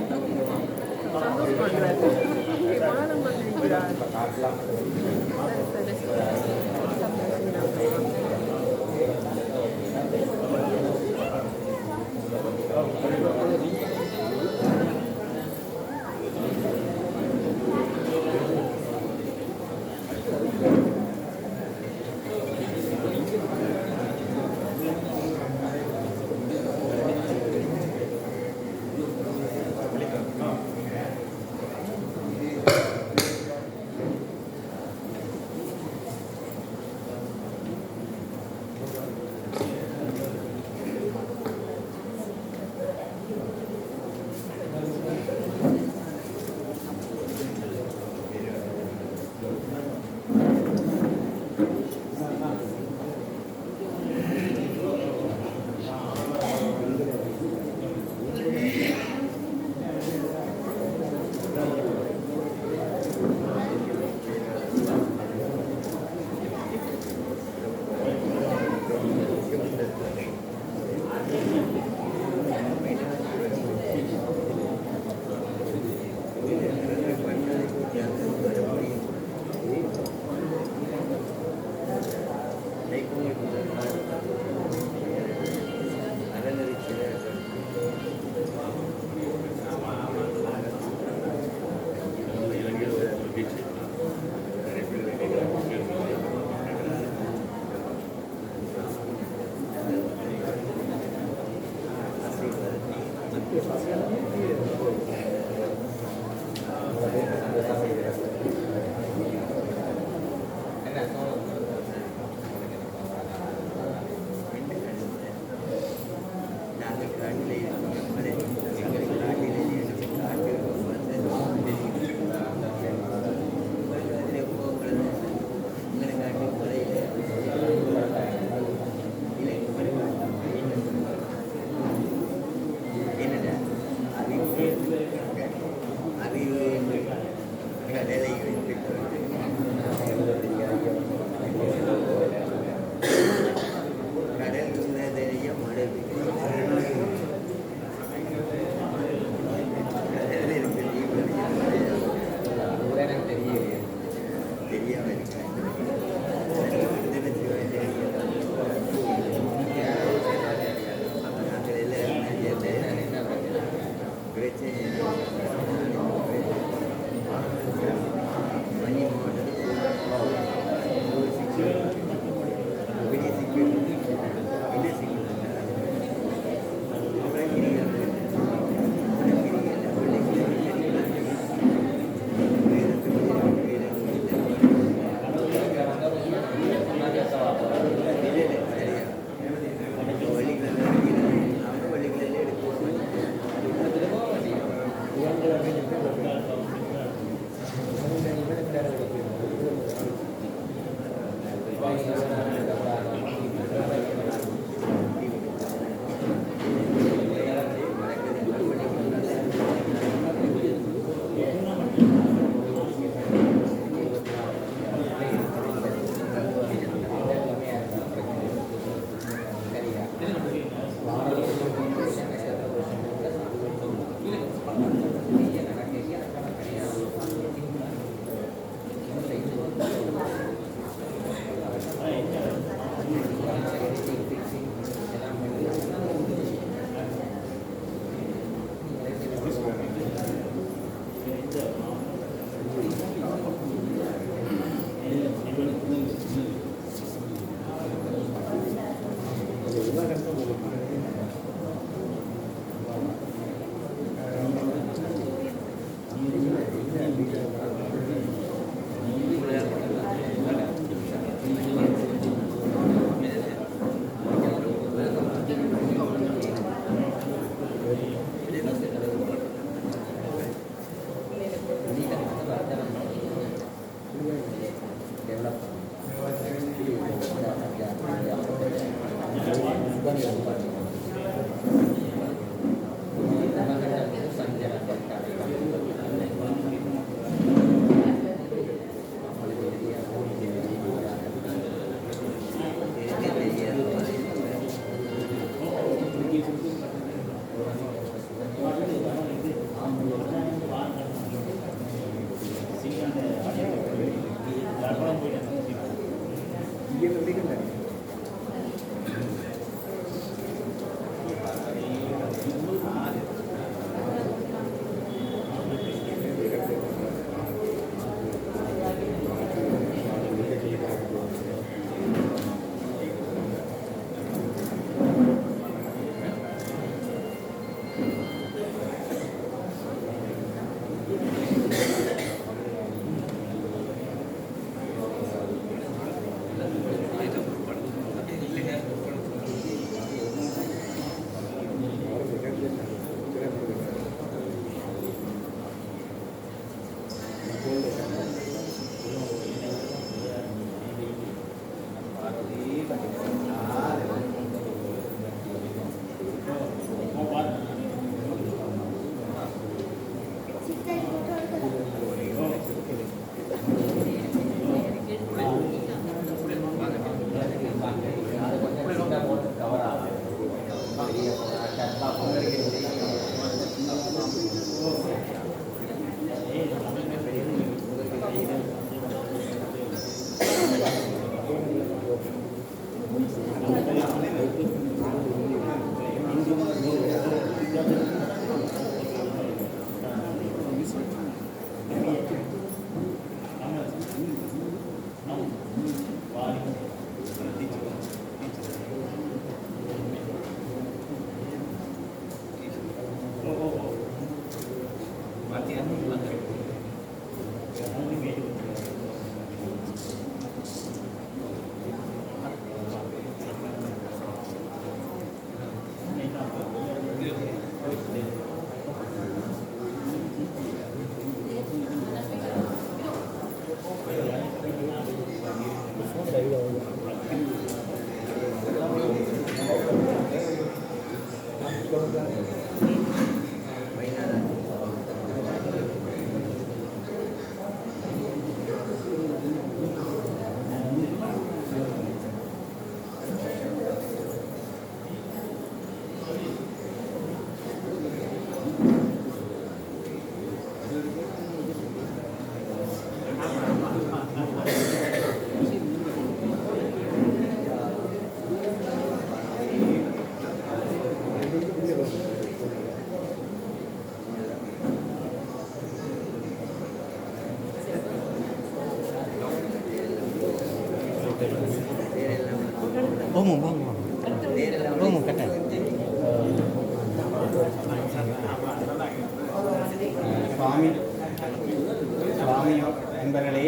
Speaker 5: சுவாமியோ நண்பர்களே,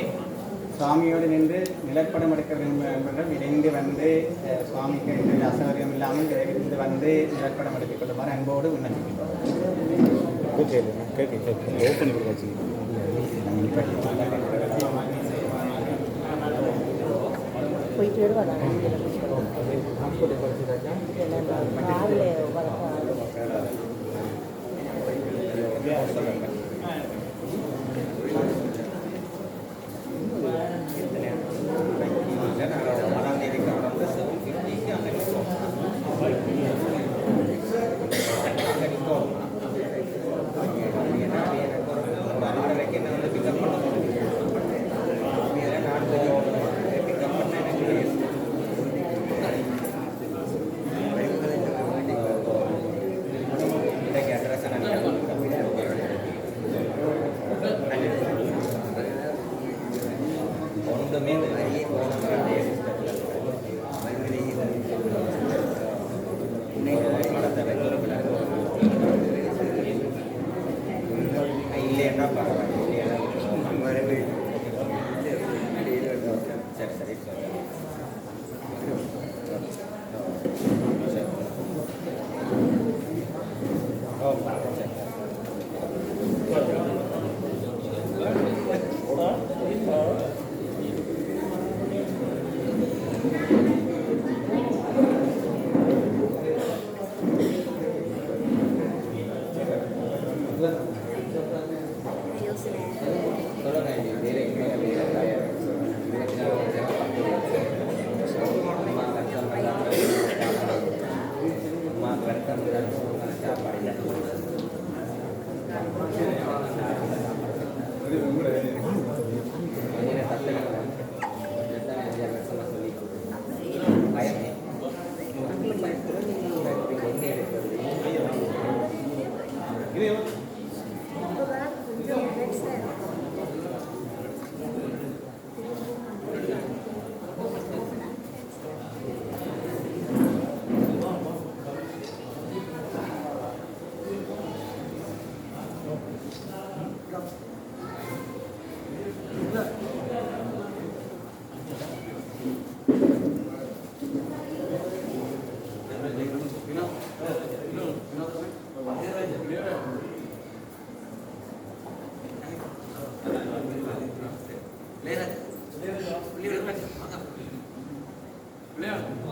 Speaker 5: சுவாமியோடு நின்று நிலப்படம் எடுக்க விரும்பும் நண்பர்கள் விரைந்து வந்து சுவாமிக்கு எந்த அசௌகரியம் இல்லாமல் விரைந்து வந்து நிலப்படம் எடுத்துக் கொள்ளுமாறு அன்போடு விண்ணப்பிக்கிறோம்.
Speaker 6: போயிட்டு வருவாங்க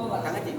Speaker 3: தங்கச்சி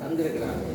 Speaker 6: தந்திருக்கிறாங்க.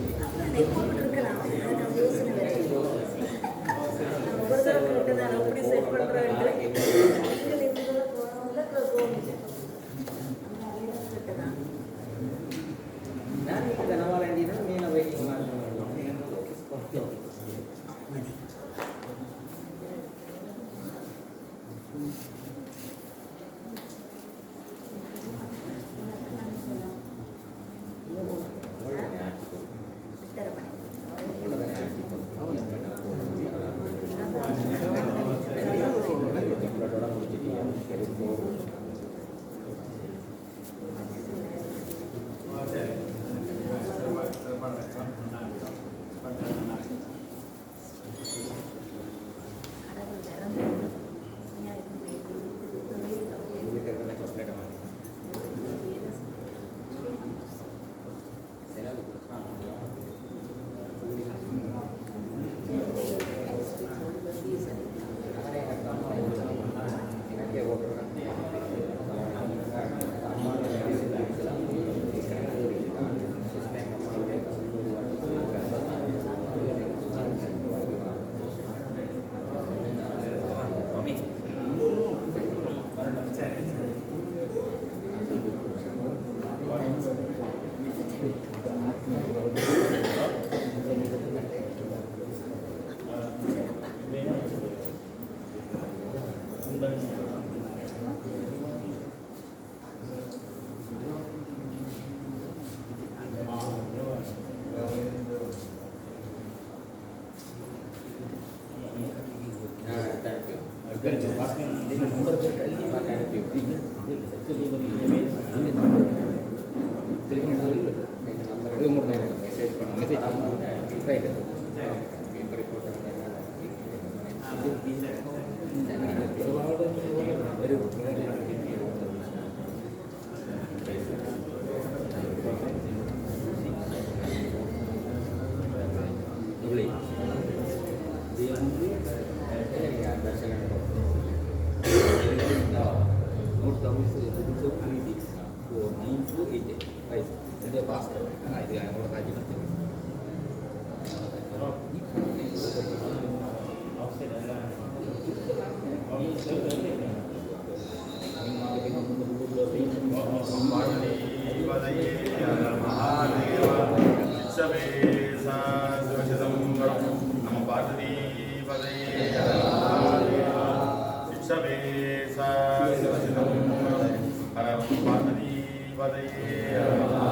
Speaker 7: Hara Parvati Padaya